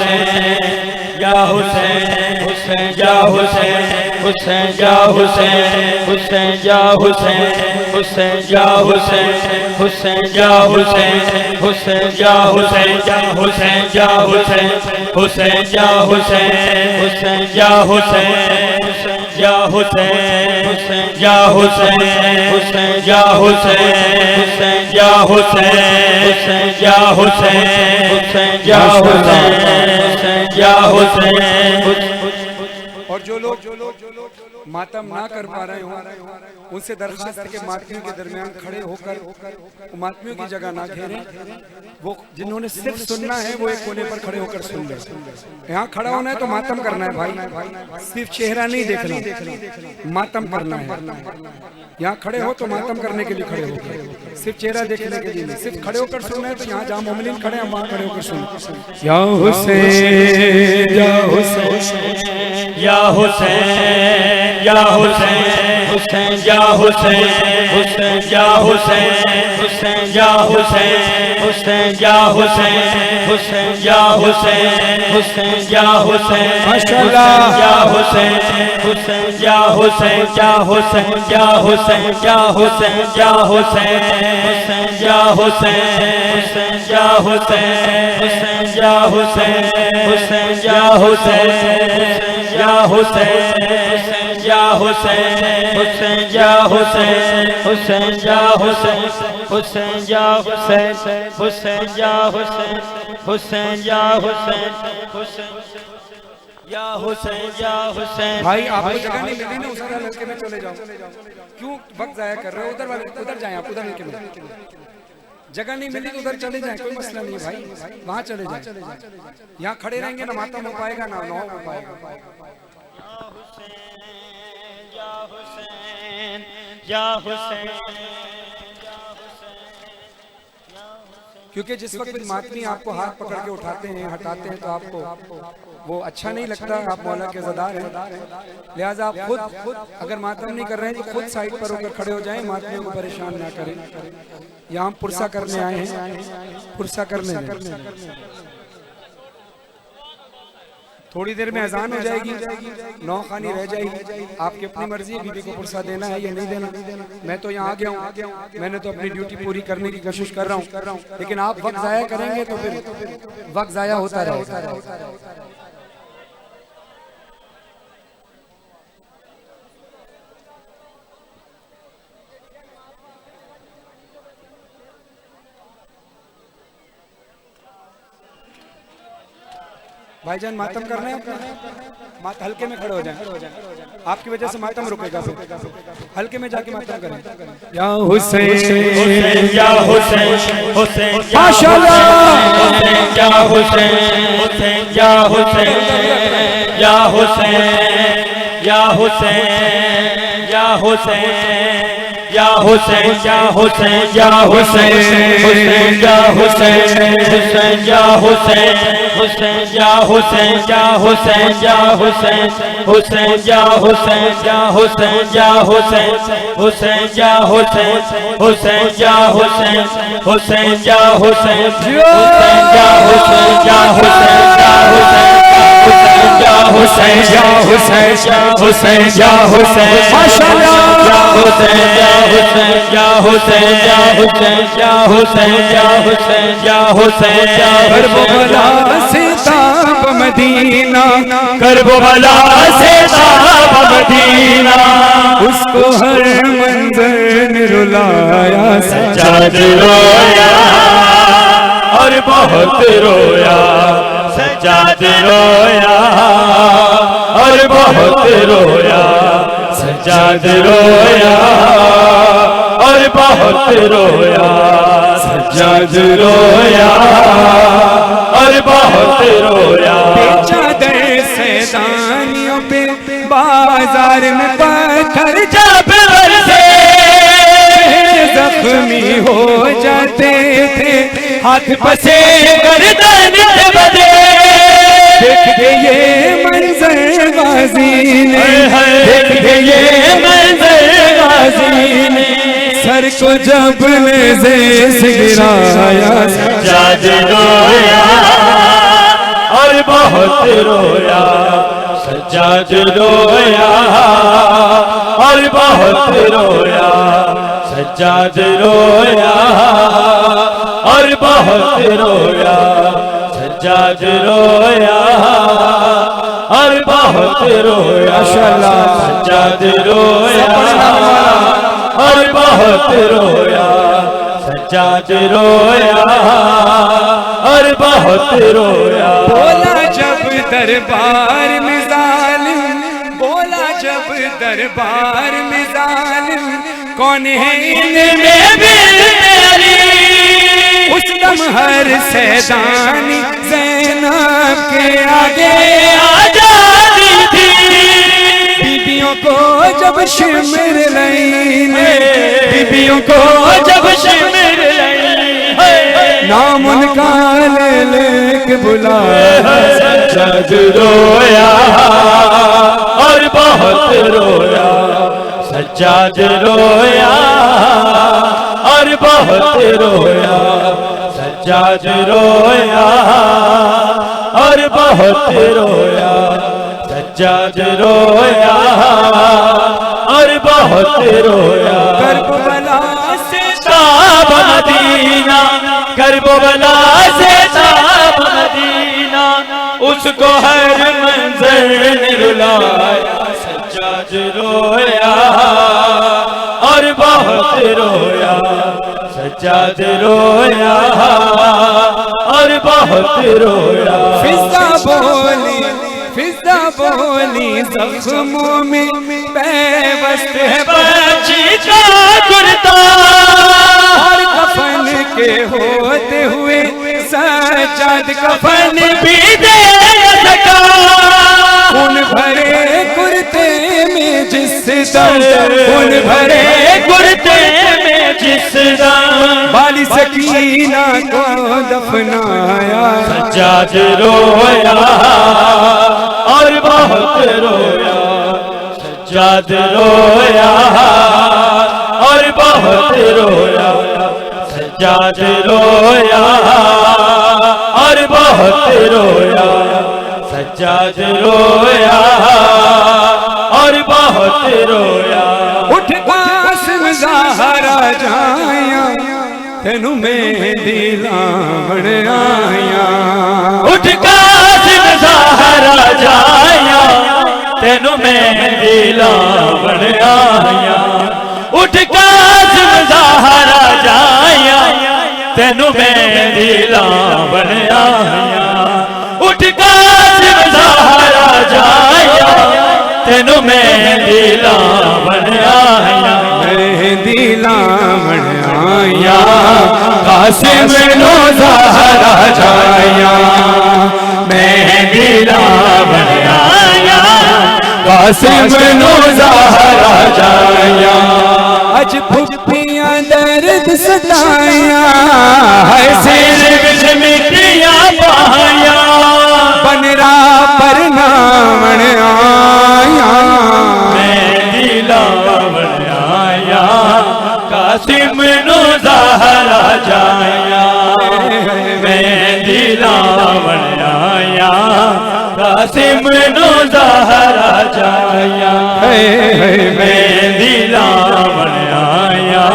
या हुसैन हुसैन या हुसैन हुसैन या हुसैन हुसैन या हुसैन हुसैन या हुसैन हुसैन या हुसैन हुसैन या हुसैन या हुसैन या हुसैन हुसैन या हुसैन हुसैन या हुसैन या हुसैन हुसैन या हुसैन हुसैन या हुसैन हुसैन या हुसैन हुसैन या हुसैन हुसैन या हुसैन या हुसैन। और जो लोग मातम ना कर पा रहे हो उनसे दरखास्त है कि मातमियों के दरमियान खड़े होकर मातमियों की जगह ना घेरें। वो जिन्होंने सिर्फ सुनना है वो एक कोने पर खड़े होकर सुन ले। यहाँ खड़ा होना है तो मातम करना है भाई, सिर्फ चेहरा नहीं देखना, मातम करना है। यहाँ खड़े हो तो मातम करने के लिए खड़े हो, सिर्फ चेहरा देखने के लिए नहीं। सिर्फ खड़े होकर सुनना है तो यहाँ जहाँ मोमिनीन खड़े हैं वहाँ खड़े होकर सुन। या हुसैन या हुसैन या हुसैन या हुसैन हुसैन या हुसैन हुसैन या हुसैन हुसैन या हुसैन हुसैन या हुसैन हुसैन या हुसैन हुसैन या हुसैन माशाअल्लाह या हुसैन हुसैन या हुसैन या हुसैन या हुसैन या हुसैन या हुसैन हुसैन या हुसैन हुसैन या हुसैन हुसैन या हुसैन हुसैन या हुसैन या हुसैन या हुसैन हुसैन या हुसैन हुसैन या हुसैन हुसैन या हुसैन हुसैन या हुसैन हुसैन या हुसैन हुसैन या हुसैन या हुसैन। भाई आपको जगह नहीं मिली ना, उधर लड़के में चले जाओ, क्यों वक्त जाया कर रहे हो? उधर जाएं आप, उधर लड़के में जगह नहीं मिली तो उधर चले जाएं, कोई मसला नहीं है भाई, वहाँ चले जाएं। यहाँ खड़े रहेंगे ना मातम हो पाएगा ना नौ हो पाएगा। या हुसैन या हुसैन क्योंकि जिस वक्त मातमी आपको हाथ पकड़ के उठाते हैं हटाते हैं तो आपको वो अच्छा नहीं लगता, आप मौला के ज़दार हैं। लिहाजा आप खुद अगर मातम नहीं कर रहे हैं तो खुद साइड पर होकर खड़े हो जाएं, मातमियों को परेशान ना करें। यहाँ हम पुरसा करने आए हैं, पुरसा करने थोड़ी देर में अजान हो जाएगी, नौ खानी रह जाएगी, आपकी अपनी मर्जी है बीबी को पुरसा देना है या नहीं देना। मैं तो यहाँ आ गया हूँ, मैंने तो अपनी ड्यूटी पूरी करने की कोशिश कर रहा हूँ, लेकिन आप वक्त जाया करेंगे तो फिर वक्त जाया होता रहेगा। भाईजान मातम करना है आपका, हल्के में खड़े हो जाएं, आपकी वजह से मातम रुकेगा, हल्के में जाके मातम करें। या हुसैन या हुसैन हुसैन माशाअल्लाह या हुसैन हुसैन या हुसैन या हुसैन या हुसैन या हुसैन या हुसैन या हुसैन या हुसैन हुसैन या हुसैन हुसैन या हुसैन हुसैन या हुसैन या हुसैन या हुसैन हुसैन या हुसैन या हुसैन या हुसैन हुसैन या हुसैन हुसैन या हुसैन हुसैन या हुसैन या हुसैन या हुसैन या हुसैन या हुसैन या हुसैन हुसैन या हुसैन माशाअल्लाह या हुसैन या हुसैन या हुसैन या हुसैन या हुसैन या हुसैन या करबला से ताब मदीना, करबला से ताब मदीना, उसको हर मंजर ने रुलाया, सज्जाद रोया और बहुत रोया, सज्जाद रोया और बहुत रोया, सज्जाद रोया और बहुत रोया, सज्जाद रोया और बहुत रोया। चादर से दानियों पे बाजार में पत्थर जब बरसे जख्मी हो जाते थे, हाथ पसे गर्दन बदे, देख के ये मंजर गाजी ने, देख के ये मंजर गाजी ने, सर को जब नेज़े से गिराया, सज्जाद रोया और बहुत रोया, सज्जाद रोया और बहुत रोया, सज्जाद रोया और बहुत रोया, सज्जाद रोया और बहुत रोया, सज्जाद रोया और बहुत रोया, सज्जाद रोया और बहुत रोया। बोला जब दरबार में जालिम, बोला जब दरबार में जालिम, कौन है इनमें मेरी, उस दम हर सैदानी ज़ैनब के आगे आजादी थी, बीबियों को जब शिमर लईने, बीबियों को जब शिमर नाम उनका ले के बुलाया, सज्जाद रोया सज्जाद रोया और बहुत रोया, सज्जाद रोया और बहुत रोया, सज्जाद रोया और बहुत रोया। करबला से ताब मदीना, करबला से ताब मदीना, उसको हर मंजर ने रुलाया। सज्जाद रोया और बहुत रोया, सज्जाद रोया और बहुत रोया। फिजा बोली जख्मों में पैवस्त है बची का कुर्ता, और कफन के होते हुए सज्जाद कफन भी दे सका। खून भरे कुर्ते में जिस दम, खून भरे कुर्ते में जिस दम बाली सकीना को दफनाया। सज्जाद रोया और बहुत रोया, सज्जाद रोया और बहुत रोया, सज्जाद रोया और बहुत रोया, सज्जाद रोया और बहुत रोया। उठ कासिम ज़हरा जाया, तेनू मेहंदी लावण आया। उठ कासिम ज़हरा जाया, तेनू मेहंदी लावण आया। उठ कासिम ज़हरा जाया, तेनू मेहंदी लावण आया। उठ कासिम ज़हरा जाया, तेनू मेहंदी लावण आया। मेहंदी लावण आया, कासिम नो ज़हरा जाया, मेहंदी लावण आया। कासिम नो ज़हरा जाया, अज फुफियां दर्द सताया, है सिर विच मिट्टियां पाया। बनरा पर नावण आया। मेहंदी लावण आया, कासिम नो ज़हरा जाया, मेहंदी लावण आया। कासिम नो ज़हरा जाया, मेहंदी लावण आया।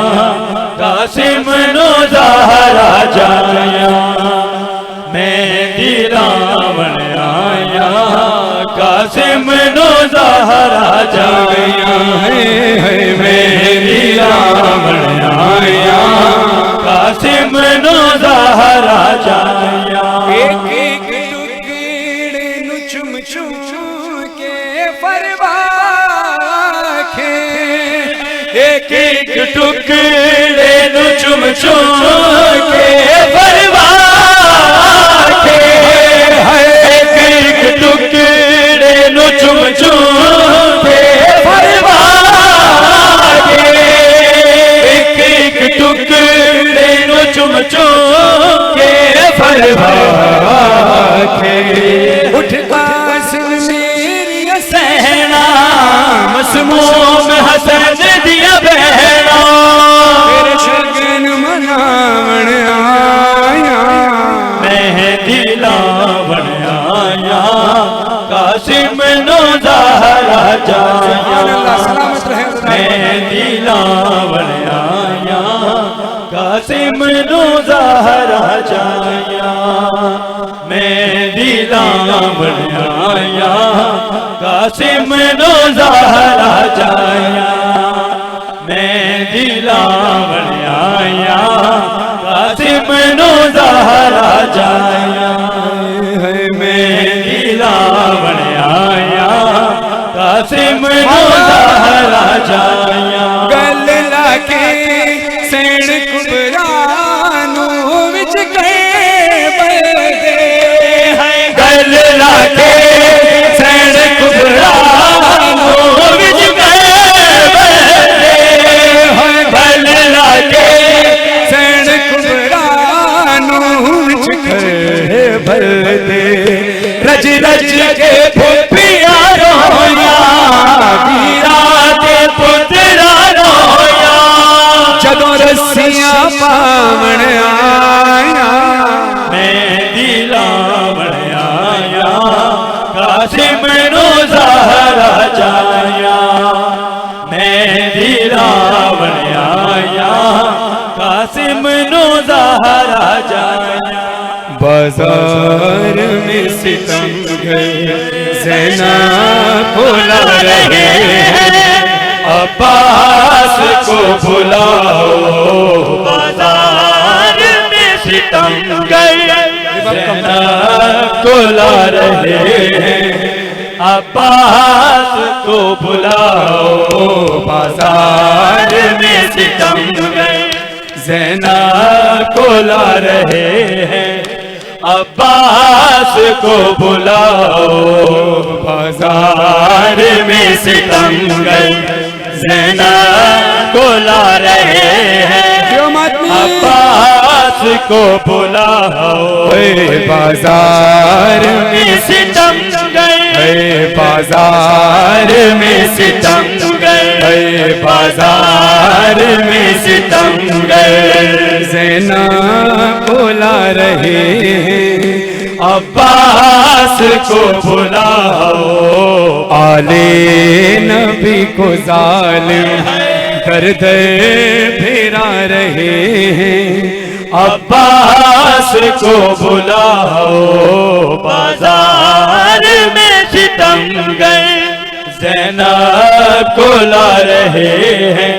कासिम नो ज़हरा जाया, मेहंदी लावण आया। कासिम नो ज़हरा जाया, मेहंदी लावण आया। कासिम नो ज़हरा जाया। एक एक टुकड़े नु चुम चुम के फरमाखे, एक एक टुकड़े नु चुम चुम के परवाह के। एक एक टुकड़े नु चुम चुम के परवाह के। एक एक टुकड़े नु चुम चुम के परवाह के। उठ कासिम मेरी सहना मसमूम हसन दिया बहना, तेरे शगन मनावण आया। मेहंदी लावण आया। कासिम नो ज़हरा जाया, सलामत रहे। मेहंदी लावण आया। कासिम नो ज़हरा जाया, मेहंदी लावण आया। कासिम नो ज़हरा जाया, मेहंदी लावण आया। कासिम नो ज़हरा जाया, मेहंदी लावण आया। कासिम नो ज़हरा जाया। गल लाके सैन कुबरानू विच गए बदे, गल लाके सैन कुबरानू विच गए बदे। गल लाके सैन कुबरानू विच गए बदे। रज रज के फुफिया रोया, वीरा के पुत्र बाजार में सितमगर ज़ैनब को ला रहे हैं। अब्बास को बुलाओ बाजार में सितमगर ज़ैनब को ला रहे हैं। अब्बास को बुलाओ बाजार में सितमगर ज़ैनब को ला रहे हैं। अब्बास को बुलाओ बाजार में सितमगर ज़ैनब को ला रहे हैं। अब्बास को बुलाओ बाजार में सितमगर बाजार में सितमगर बाजार में सितमगर ज़ैनब को ला रहे हैं। अब्बास को बुलाओ आले नबी को जालिम दर्द फिरा रहे हैं। अब्बास को बुलाओ बाजार में सितमगर ज़ैनब को ला रहे हैं।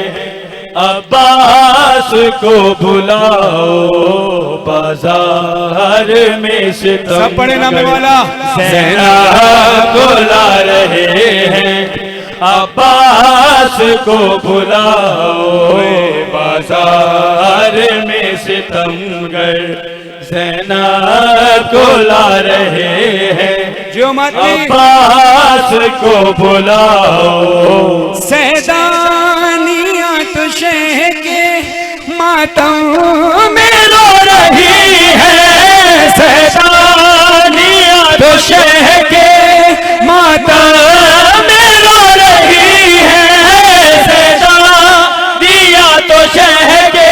अब्बास को बुलाओ बाजार में सितमगर। सब पढ़े नामे वाला ज़ैनब को ला रहे हैं। अब्बास को बुलाओ बाजार में सितमगर ज़ैनब को ला रहे हैं। जो मत अब्बास को बुलाओ सैदानियां तो शह के मातम में रो रही है। सैदानियां तो शह के मातम में रो रही है। सैदानियां तो शह के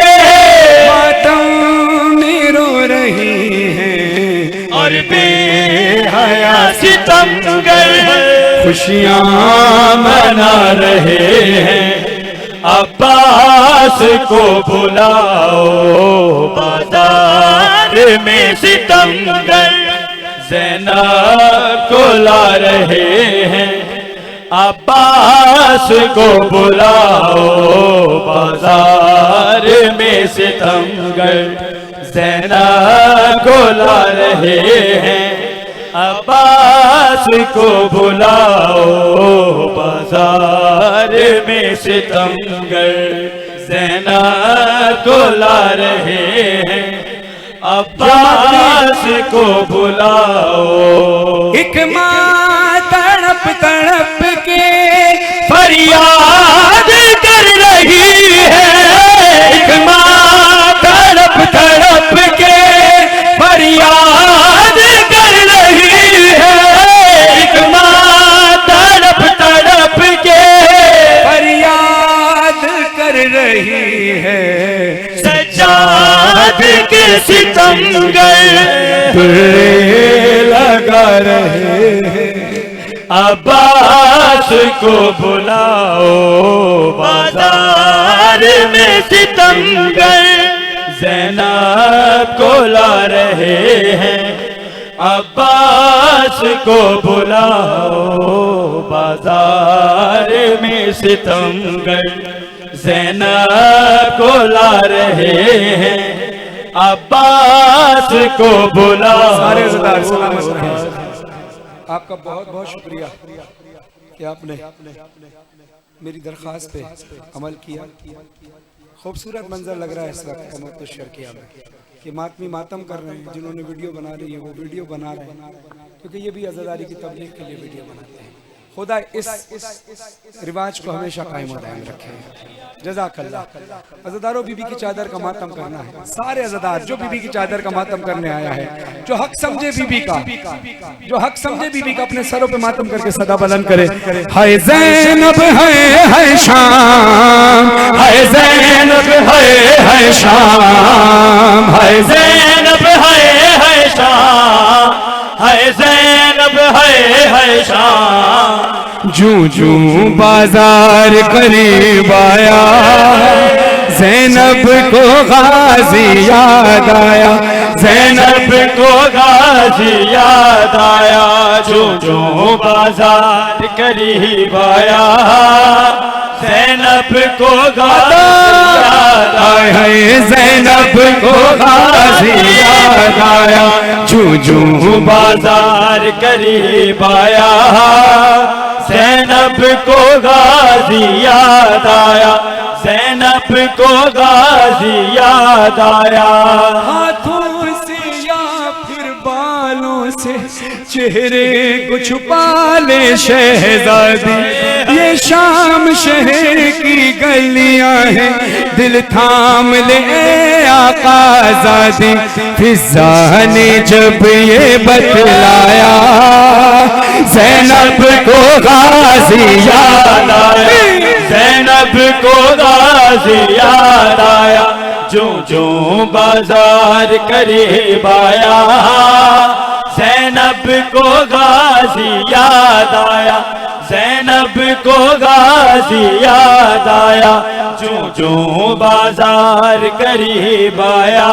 मातम में रो रही हैं। और बेहया सितमगर खुशियां मना रहे हैं। अब्बास को बुलाओ बाजार में सितमगर ज़ैनब को ला रहे हैं। अब्बास को बुलाओ बाजार में सितमगर ज़ैनब को ला रहे हैं। अब्बास को बुलाओ बाजार में सितमगर ज़ैनब को ला रहे हैं। अब्बास को बुलाओ। एक माँ तड़प तड़प के फरियाद कर रही है। एक माँ तड़प तड़प के फरियाद कर रही है। एक माँ तड़प तड़प के फरियाद कर रही है। सज्जाद के सितमगर लगा रहे हैं। अब्बास को बुलाओ बाजार में सितमगर ज़ैनब को ला रहे हैं। अब्बास को बुलाओ बाजार में सितमगर ज़ैनब को ला रहे हैं। अब्बास को बुलाओ। सारे ज़िंदार सलामत रहें। आपका बहुत बहुत शुक्रिया कि आपने मेरी दरख्वास्त पे अमल किया। खूबसूरत मंजर लग रहा है इस वक्त कमर शर्किया में कि मातमी मातम कर रहे हैं। जिन्होंने वीडियो बना रही है वो वीडियो बना रहे हैं, क्योंकि ये भी अज़ादारी की तबलीग के लिए वीडियो बनाते हैं। खुदा इस रिवाज को हमेशा कायम दायम रखे। जज़ाकल्लाह। अज़ादारों बीबी की चादर का मातम करना है। सारे अज़ादार जो बीबी की चादर का मातम करने आया है, जो हक समझे बीबी का, जो हक समझे बीबी का, अपने सरों पे मातम करके सदा बुलंद करे। हाय ज़ैनब है शाम, हाय ज़ैनब है शाम, हाय ज़ैनब है शाम, हाय ज़ैनब है शाम। जूं जूं बाजार करीब आया, ज़ैनब को गाजी याद आया। ज़ैनब को गाजी याद आया, जो जो बाजार करीब आया, ज़ैनब को गाजी याद आया, ज़ैनब को गाजी याद आया, जो जो बाजार करीब आया, ज़ैनब को गाजी याद आया, ज़ैनब को गाजी याद आया। हाथों से या फिर बालों से चेहरे को छुपा ले शहजादी, ये शाम शहर की गलियां हैं, दिल थाम ले आकाज़ादी। फिज़ा ने जब ये बतलाया, ज़ैनब को गाजी याद आया, ज़ैनब को गाजी याद आया, जो जो बाजार करीब आया, ज़ैनब को गाजी याद आया, ज़ैनब को गाजी याद आया, जो जो बाजार करीब आया,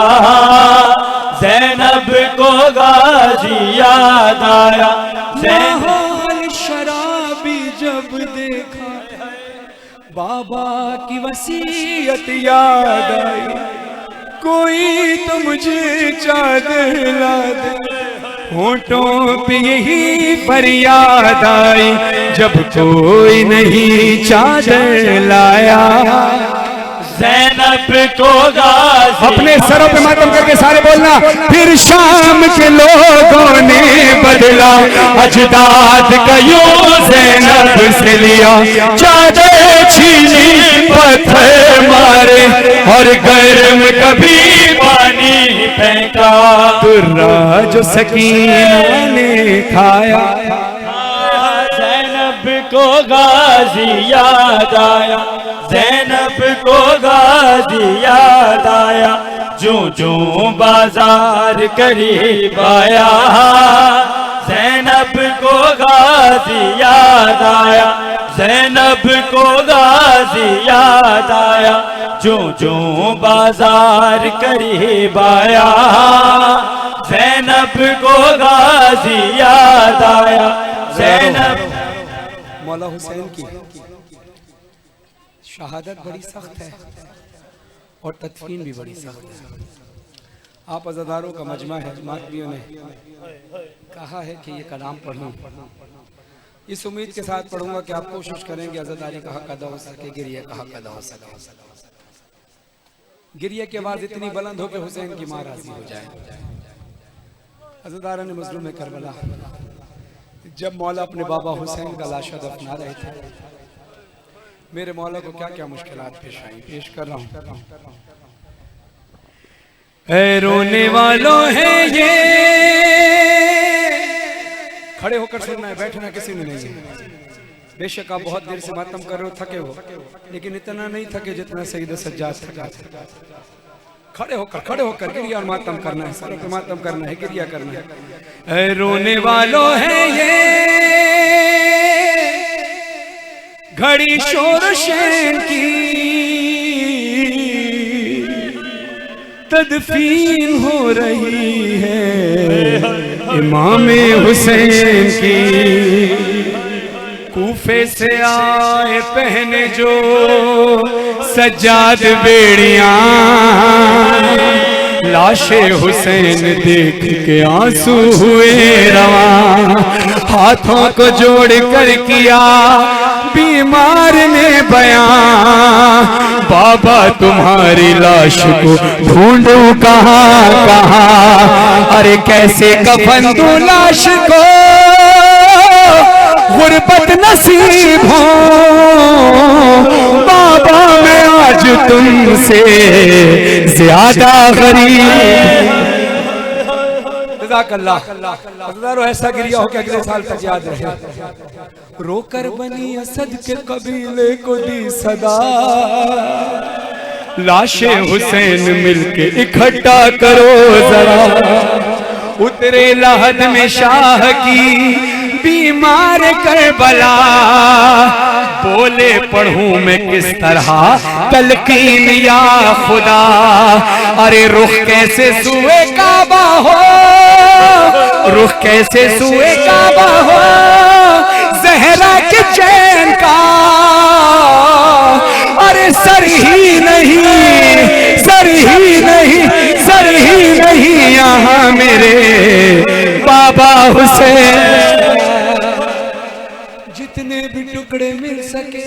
ज़ैनब को गाजी याद आया। माहौल शराबी जब देखा, बाबा की वसीयत याद आई, कोई तो मुझे चादर ला दे, होठों पे यही फरियाद आई, जब कोई नहीं चादर लाया। ज़ैनब को गाजी, अपने सरों पे मातम करके सारे बोलना। फिर शाम के लोगों ने बदला अजदाद का यूं ज़ैनब से लिया, चादर छीनी पत्थर मारे और गर्म कभी पानी फेंका, तुर्रा जो सकीना ने खाया। ज़ैनब को गाजी याद आया, ज़ैनब को गाजी याद आया, जो जो बाजार करीब आया, ज़ैनब को गाजी याद आया, ज़ैनब को गाजी याद आया, जो जो बाजार करीब आया, ज़ैनब को गाजी याद आया। ज़ैनब मौला हुसैन की शहादत बड़ी सख्त है और तदफीन भी बड़ी सख्त है। आप अज़ादारों का मजमा है, मातमियों ने कहा है कि ये कलाम पढ़ूं, इस उम्मीद के साथ पढ़ूंगा कि आप कोशिश करेंगे अज़ादारी का हक अदा हो सके, गिरिया का हक अदा हो सके। गिरिया की आवाज़ इतनी बुलंद हो कि हुसैन की माँ राज़ी हो जाए। अज़ादारा ने मज़लूम करबला जब मौला अपने बाबा हुसैन का लाशा दफना रहे थे, मेरे मौला को क्या क्या मुश्किलात पेश आई, पेश कर रहा हूँ। ऐ रोने वालों है ये, खड़े होकर सुनना है, बैठना किसी ने नहीं है। बेशक आप बहुत देर से मातम कर रहे हो, थके हो, लेकिन इतना नहीं थके जितना सईद सज्जाद थका। खड़े होकर गिरिया और मातम करना है, सर पे मातम करना है, गिरिया करना है। ऐ रोने वालों है ये, घड़ी शोर शैन की तदफीन हो रही है, इमाम हुसैन की। कूफे से आए पहने जो सज्जाद बेड़ियां, लाशे हुसैन देख के आंसू हुए रवा, हाथों को जोड़ कर किया बीमार ने बयां, बाबा तुम्हारी लाश को ढूंढूं कहाँ कहाँ, अरे कैसे कफन दूं लाश को, गुर्बत नसीब हो बाबा मैं आज तुमसे ज्यादा गरीब। जज़ाकल्लाह। ऐसा गिरिया हो कि अगले साल तक याद रहे। रोकर बनी असद के कबीले को दी सदा, लाशे हुसैन मिलके इकट्ठा करो जरा, उतरे लहद में शाह की बीमार करबला, बोले पढ़ूं मैं किस तरह तलकीन या खुदा, अरे रुख कैसे सुए का काबा हो, रुख कैसे सुए काबा हो, ज़हरा के चैन का अरे सर ही नहीं, सर ही नहीं, सर ही नहीं यहाँ मेरे बाबा हुसैन। जितने भी टुकड़े मिल सके,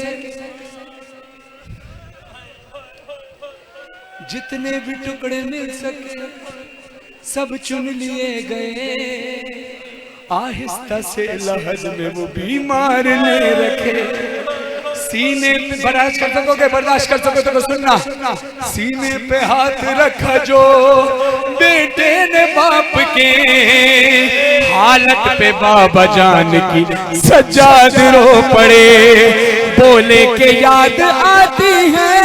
जितने भी टुकड़े मिल सके सब चुन लिए गए, आहिस्ता से लहज में वो बीमार ने रखे। सीने पे बर्दाश्त कर सकोगे, बर्दाश्त कर सकोगे तो सुनना, सीने पे हाथ रखा जो बेटे ने बाप के, हालत पे बाबा जान की सज्जाद रो पड़े, बोले के याद आती है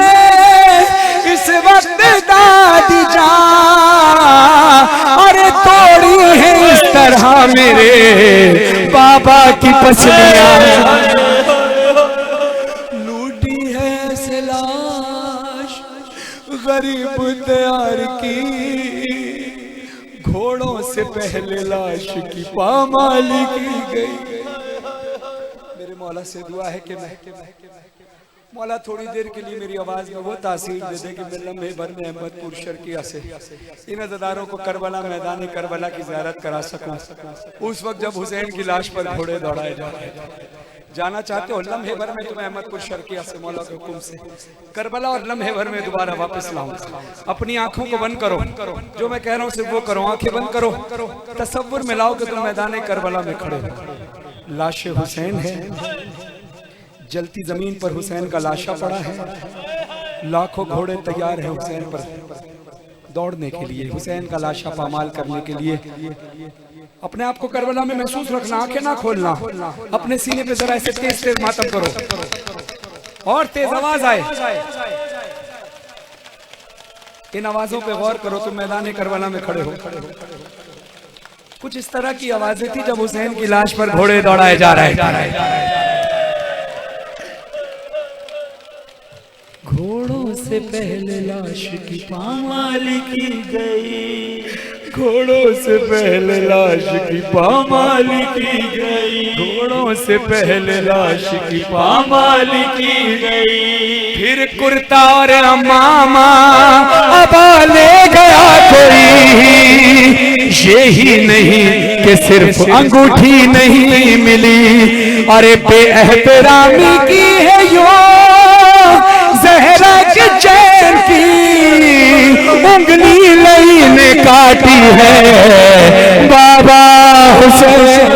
इस वक्त दादी जान, अरे तोड़ी है इस तरह मेरे बाबा की पसलियां, लूटी है ऐसे लाश गरीब तैयार की, घोड़ों से पहले लाश की पामाली की गई। मेरे मौला से दुआ है कि मैं मौला थोड़ी देर के लिए मेरी आवाज में वो तासीर दे दे कि मैं लम्हे भर में अहमदपुर शर्किया से इन अज़ादारों को करबला, मैदान करबला की ज़ियारत करा सकूं। उस वक्त जब हुसैन की लाश पर घोड़े दौड़ाए जा रहे जाना चाहते हो लम्हे भर में तुम्हें अहमदपुर शर्किया से मौला के हुक्म से करबला और लम्हे भर में दोबारा वापस लाऊं। अपनी आंखों को बंद करो, जो मैं कह रहा हूँ सिर्फ वो करो, आंखें बंद करो, तसव्वुर में लाओ कि तुम मैदान करबला में खड़े हो, लाश हुसैन है, जलती जमीन पर हुसैन का लाशा पड़ा है, लाखों घोड़े तैयार हैं हुसैन पर दौड़ने के लिए, हुसैन का लाशा पामाल करने के लिए। अपने आप को करबला में महसूस रखना, आंखें ना खोलना, अपने सीने पे जरा ऐसे तेज तेज मातम करो और तेज आवाज आए, इन आवाजों पे गौर करो। तुम मैदान करबला में खड़े हो, कुछ इस तरह की आवाजें थी जब हुसैन की लाश पर घोड़े दौड़ाए जा रहे हैं। घोड़ों से पहले लाश की पामाली की गई, घोड़ों से पहले लाश की पामाली की गई, घोड़ों से पहले लाश की पामाली की गई। फिर कुर्ता और अमामा अबा ले गया कोई, यही नहीं कि सिर्फ अंगूठी नहीं मिली, अरे बेएहतरामी की है यो ज़हरा के चैन की उंगली लई ने काटी है बाबा हुसैन।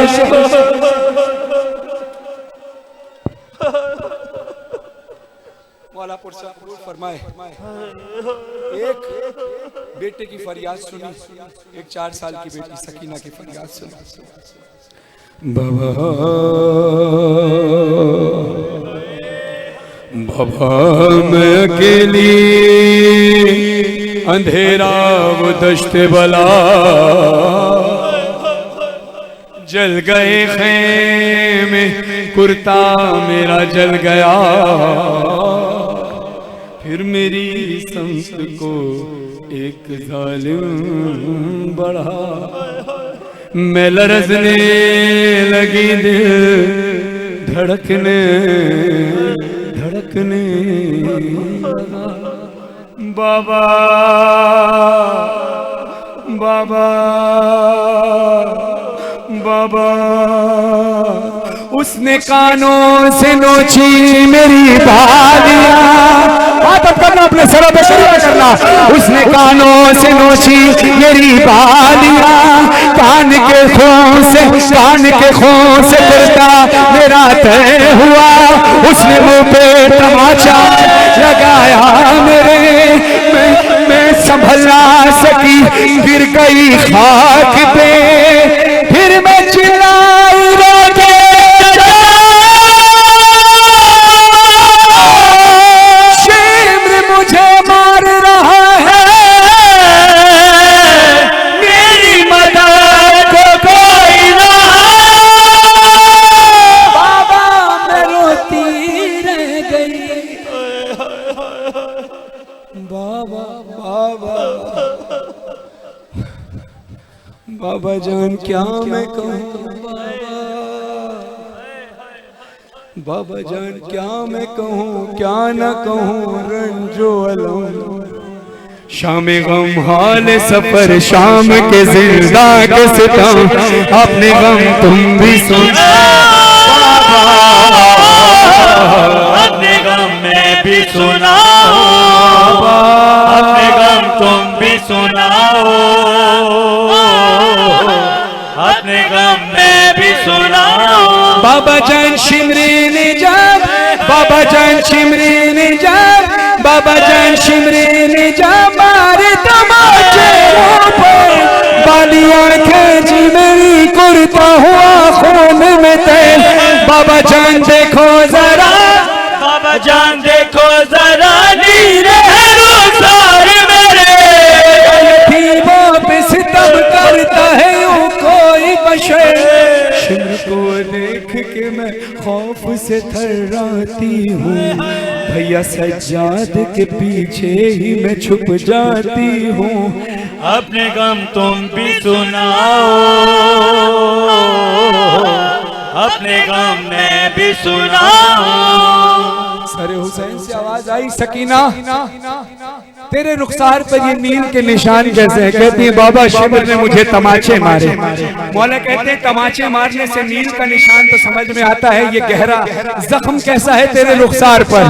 मौलापुर साहब फरमाए, एक बेटे की फरियाद सुनी, एक 4 साल की बेटी सकीना की फरियाद सुनी, बाबा बाबा मैं अकेली अंधेरा वो दश्ते बला, जल गए खेमे कुर्ता मेरा जल गया, फिर मेरी संत को एक जालिम बढ़ा, मैं लरज़ने लगी दिल धड़कने धड़कने लगा। बाबा बाबा बाबा उसने कानों से नोची मेरी बालियां, बात अब करना अपने सरों पे शुरू करना, उसने कानों से नोची मेरी बालियां, कान के खून से कुर्ता मेरा तय हुआ, उसने मुंह पे तमाचा लगाया मेरे, मैं संभल ना सकी गिर गई खाक पे, फिर मैं चिल्लाई रोके शिम्र मुझे मार रहा है, मेरी मदद को कोई ना, बाबा मैं रोती रह गई, बाबा बाबा बाबा जान क्या मैं कहूँ, बाबा जान क्या मैं कहूँ, क्या न कहूँ रंजो अलम। शाम गम हाल सफर शाम के जिंदा के सितम, अपने गम तुम भी सुना, अपने गम में भी सुनाओ, अपने गम तुम भी सुनाओ, अपने गम में भी सुनाओ। बाबा जान शिमरी ने जब, बाबा जान शिमरी ने जब, बाबा जान शिमरी ने जब मारे तमाचे पर, बाली आंखें जी मेरी कुर्ता हुआ खून में तेल। बाबा जान देखो जरा, बाबा जान देखो जरा नीरे रुखसार मेरे, थी वापस तब करता है यूं कोई बशर। शिमर को देख के मैं खौफ से थर्राती हूँ, भैया सज्जाद के पीछे ही मैं छुप जाती हूँ। अपने गम तुम भी सुनाओ, अपने गम में भी सुनाओ। सरे हुसैन से आवाज आई, सकीना तेरे रुखसार पर ये नील के निशान कैसे हैं? कहती है बाबा शिमर ने मुझे तमाचे मारे। मौला कहते हैं तमाचे मारने से नील का निशान तो समझ में आता है, ये गहरा जख्म कैसा है तेरे रुखसार पर?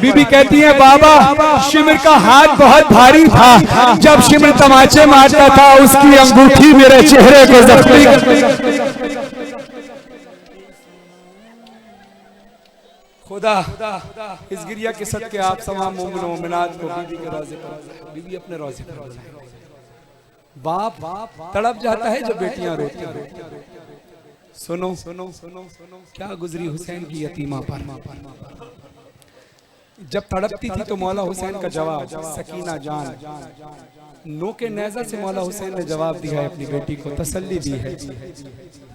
बीबी कहती है बाबा शिमर का हाथ बहुत भारी था, जब शिमर तमाचे मारता था उसकी अंगूठी मेरे चेहरे को जख्मी। खुदा इस गिरिया के सदके आप तमाम मोमिन व मोमिनात को बीबी के रोज़े पर, बीबी अपने रोज़े पर बुलाए। बाप तड़प जाता है जब बेटियां रोती हैं। सुनो सुनो सुनो सुनो क्या गुजरी हुसैन की यतीमा पर। जब तड़पती थी तो मौला हुसैन का जवाब, सकीना जान, नो के नेज़ा से मौला हुसैन ने जवाब दिया है, अपनी बेटी को तसल्ली दी है।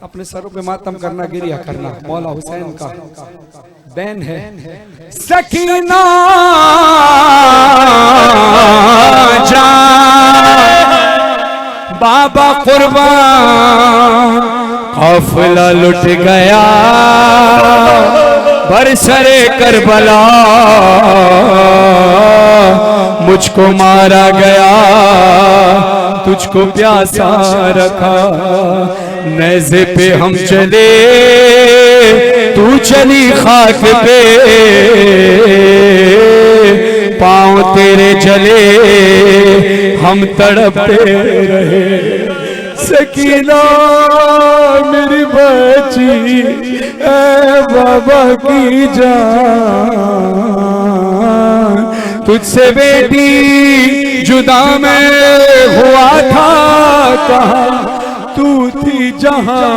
अपने सरों पे मातम करना, गिरिया करना, मौला हुसैन का बहन है। सकीना जान बाबा कुर्बान, काफिला लुट गया बरसरे करबला, मुझको मारा गया तुझको प्यासा रखा, नेज़े पे हम चले तू चली खाक पे, पाँव तेरे जले हम तड़पते रहे। सकीना मेरी बच्ची ऐ बाबा की जान, तुझसे बेटी जुदा मैं हुआ था, कहाँ तू थी जहाँ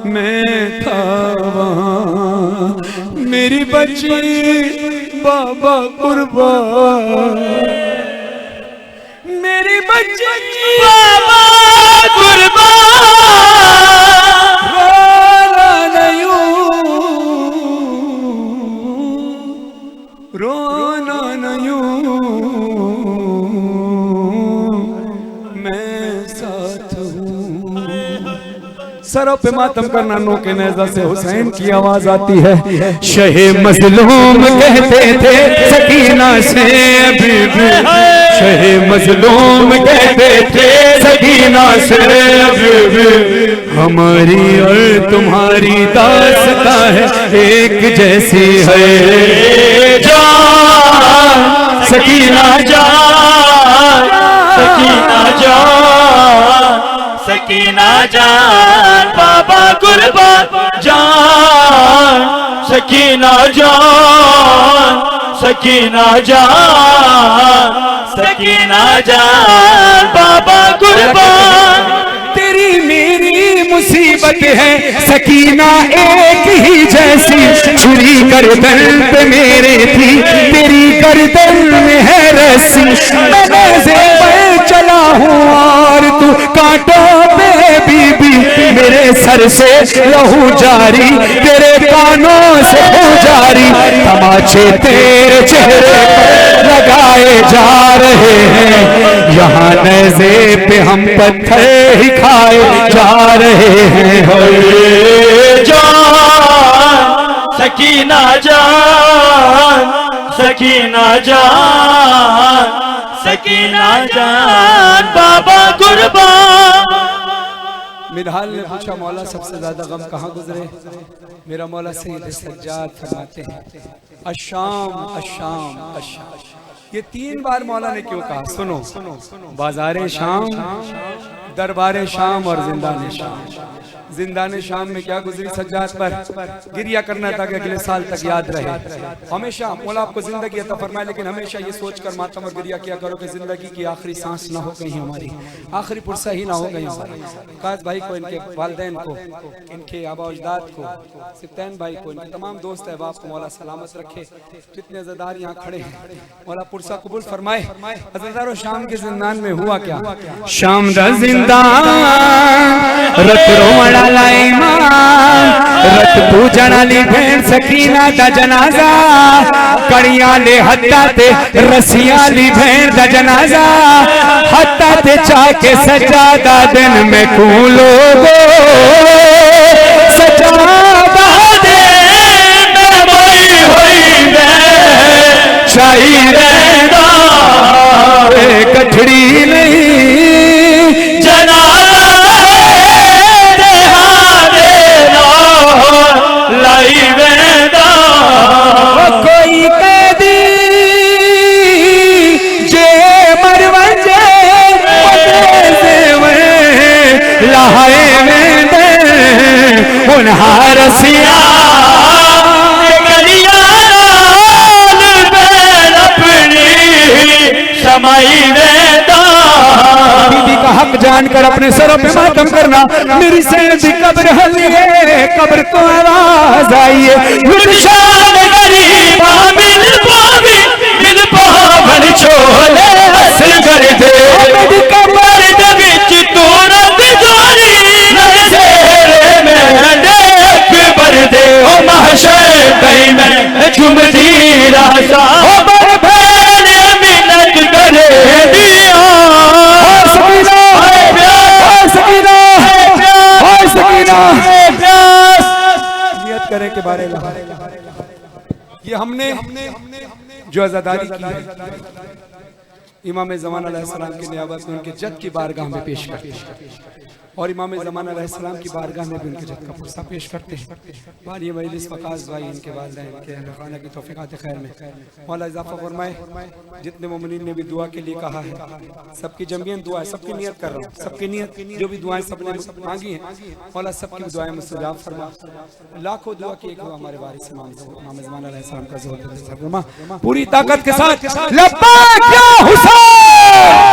मैं था वहाँ, मेरी बच्ची बाबा कुर्बान, मेरी बच्ची बाबा कुर्बान, रोना नहीं, मैं साथ हूँ। सरों पे मातम करना, नो के नेज़ा से हुसैन की आवाज आती है। शहे मजलूम कहते थे सकीना से बीबी, शहे मजलूम कहते थे सकीना से बीबी, हमारी और तुम्हारी दास्तां है एक जैसी है। जान सकीना जान, सकीना जान, सकीना जान बाबा कुर्बान जान, सकीना जान, सकीना जान, सकीना जान बाबा कुर्बान। तेरी मेरी मुसीबत है सकीना एक ही जैसी, छुरी गर्दन पे मेरे थी तेरी गर्दन में है रस्सी, मैं ज़ेवर चला हूँ और तू कांटों पे बीबी, मेरे सर से लहू जारी तेरे कानों से हो जारी, तमाचे तेरे चेहरे पर लगाए जा रहे हैं, यहाँ नेज़े पे हम पत्थर ही खाए जा रहे हैं। जान सकीना जान, सकीना जान, सकीना जान, बाबा कुर्बान। मिनहाल ने पूछा मौला सबसे ज्यादा गम कहाँ गुजरे? मेरा मौला सैयद सज्जाद फरमाते हैं अशाम अशाम अशाम। ये 3 बार मौला ने क्यों कहा? सुनो, बाजारे शाम, दरबारे शाम और जिंदाने शाम। जिंदाने शाम में क्या गुजरी सज्जाद पर? गिरिया करना था कि अगले साल तक याद रहे। हमेशा मौला आपको जिंदगी अता फरमाए, लेकिन हमेशा ये सोचकर मातम और गिरिया किया करो कि जिंदगी की आखिरी सांस ना हो कहीं हमारी, आखिरी पुरसा ही ना हो गई हमारी। काश भाई को, इनके वालिदैन को, इनके आबा अजदाद को, सिप्तैन भाई को, इनके तमाम दोस्त अहबाब को मौला सलामत रखे। जितने अज़ादार यहाँ खड़े हैं मौला पुरसा कबूल फरमाए। अज़ादारों शाम के जिंदान में हुआ क्या? शाम दा जिंदान रत रोवण वाला ईमान, रत पूजन वाली भेड़ सकीना दा जनाजा, कड़ियां ले हत्ता ते रसियां ली भेड़ दा जनाजा, हत्ता ते चाके सजादा दिन में कूलो गो, सजादा दिन में मोई होई वे चाही रहना कठड़ी नहीं जनाजा लाई वेदा। कोई कैदी जे मरवजे लहाए वेंदे उन्हार सिया गलियां अपनी समाई वेदा। बीबी का हक जानकर अपने सरों पे मातम करना। मेरी सैयद की कब्र हलिए, कब्र को आवाज आइए। गुलशान गरीबा मिल पावी, मिल पावन छोले हसन कर दे। मेरी कब्र दे विच तू रब जोरी, नज़ेरे में देख भर दे। ओ महशर कहीं मैं झुमदी रासा, ओ बर भेड़ मिन्नत करे दिया। नियत करे के बारे में ये हमने जो अज़ादारी की है इमाम ज़मान अलैहिस्सलाम की नियाबत में उनके जद की बारगाह में पेश करते हैं, और इमाम ज़मान अलैहिस्सलाम की बारगाह में भी उनके जद का पुरसा पेश करते हैं। बारी मजलिस वकास भाई, इनके वालिदैन, इनके अहले खाना की तौफीक़ात खैर में मौला इजाफा फरमाए। जितने मोमिनीन ने भी दुआ के लिए कहा है, सबकी जमीयत दुआ है, सबकी नियत कर रहा हूँ, सबकी नियत जो भी दुआएं सबने मांगी हैं मौला सबकी दुआएं मुस्तजाब फरमा। लाखों दुआ की एक हमारे वारिस इमाम ज़मान अलैहिस्सलाम का ज़ोर फरमा पूरी ताकत के साथ लब्बैक या हुसैन।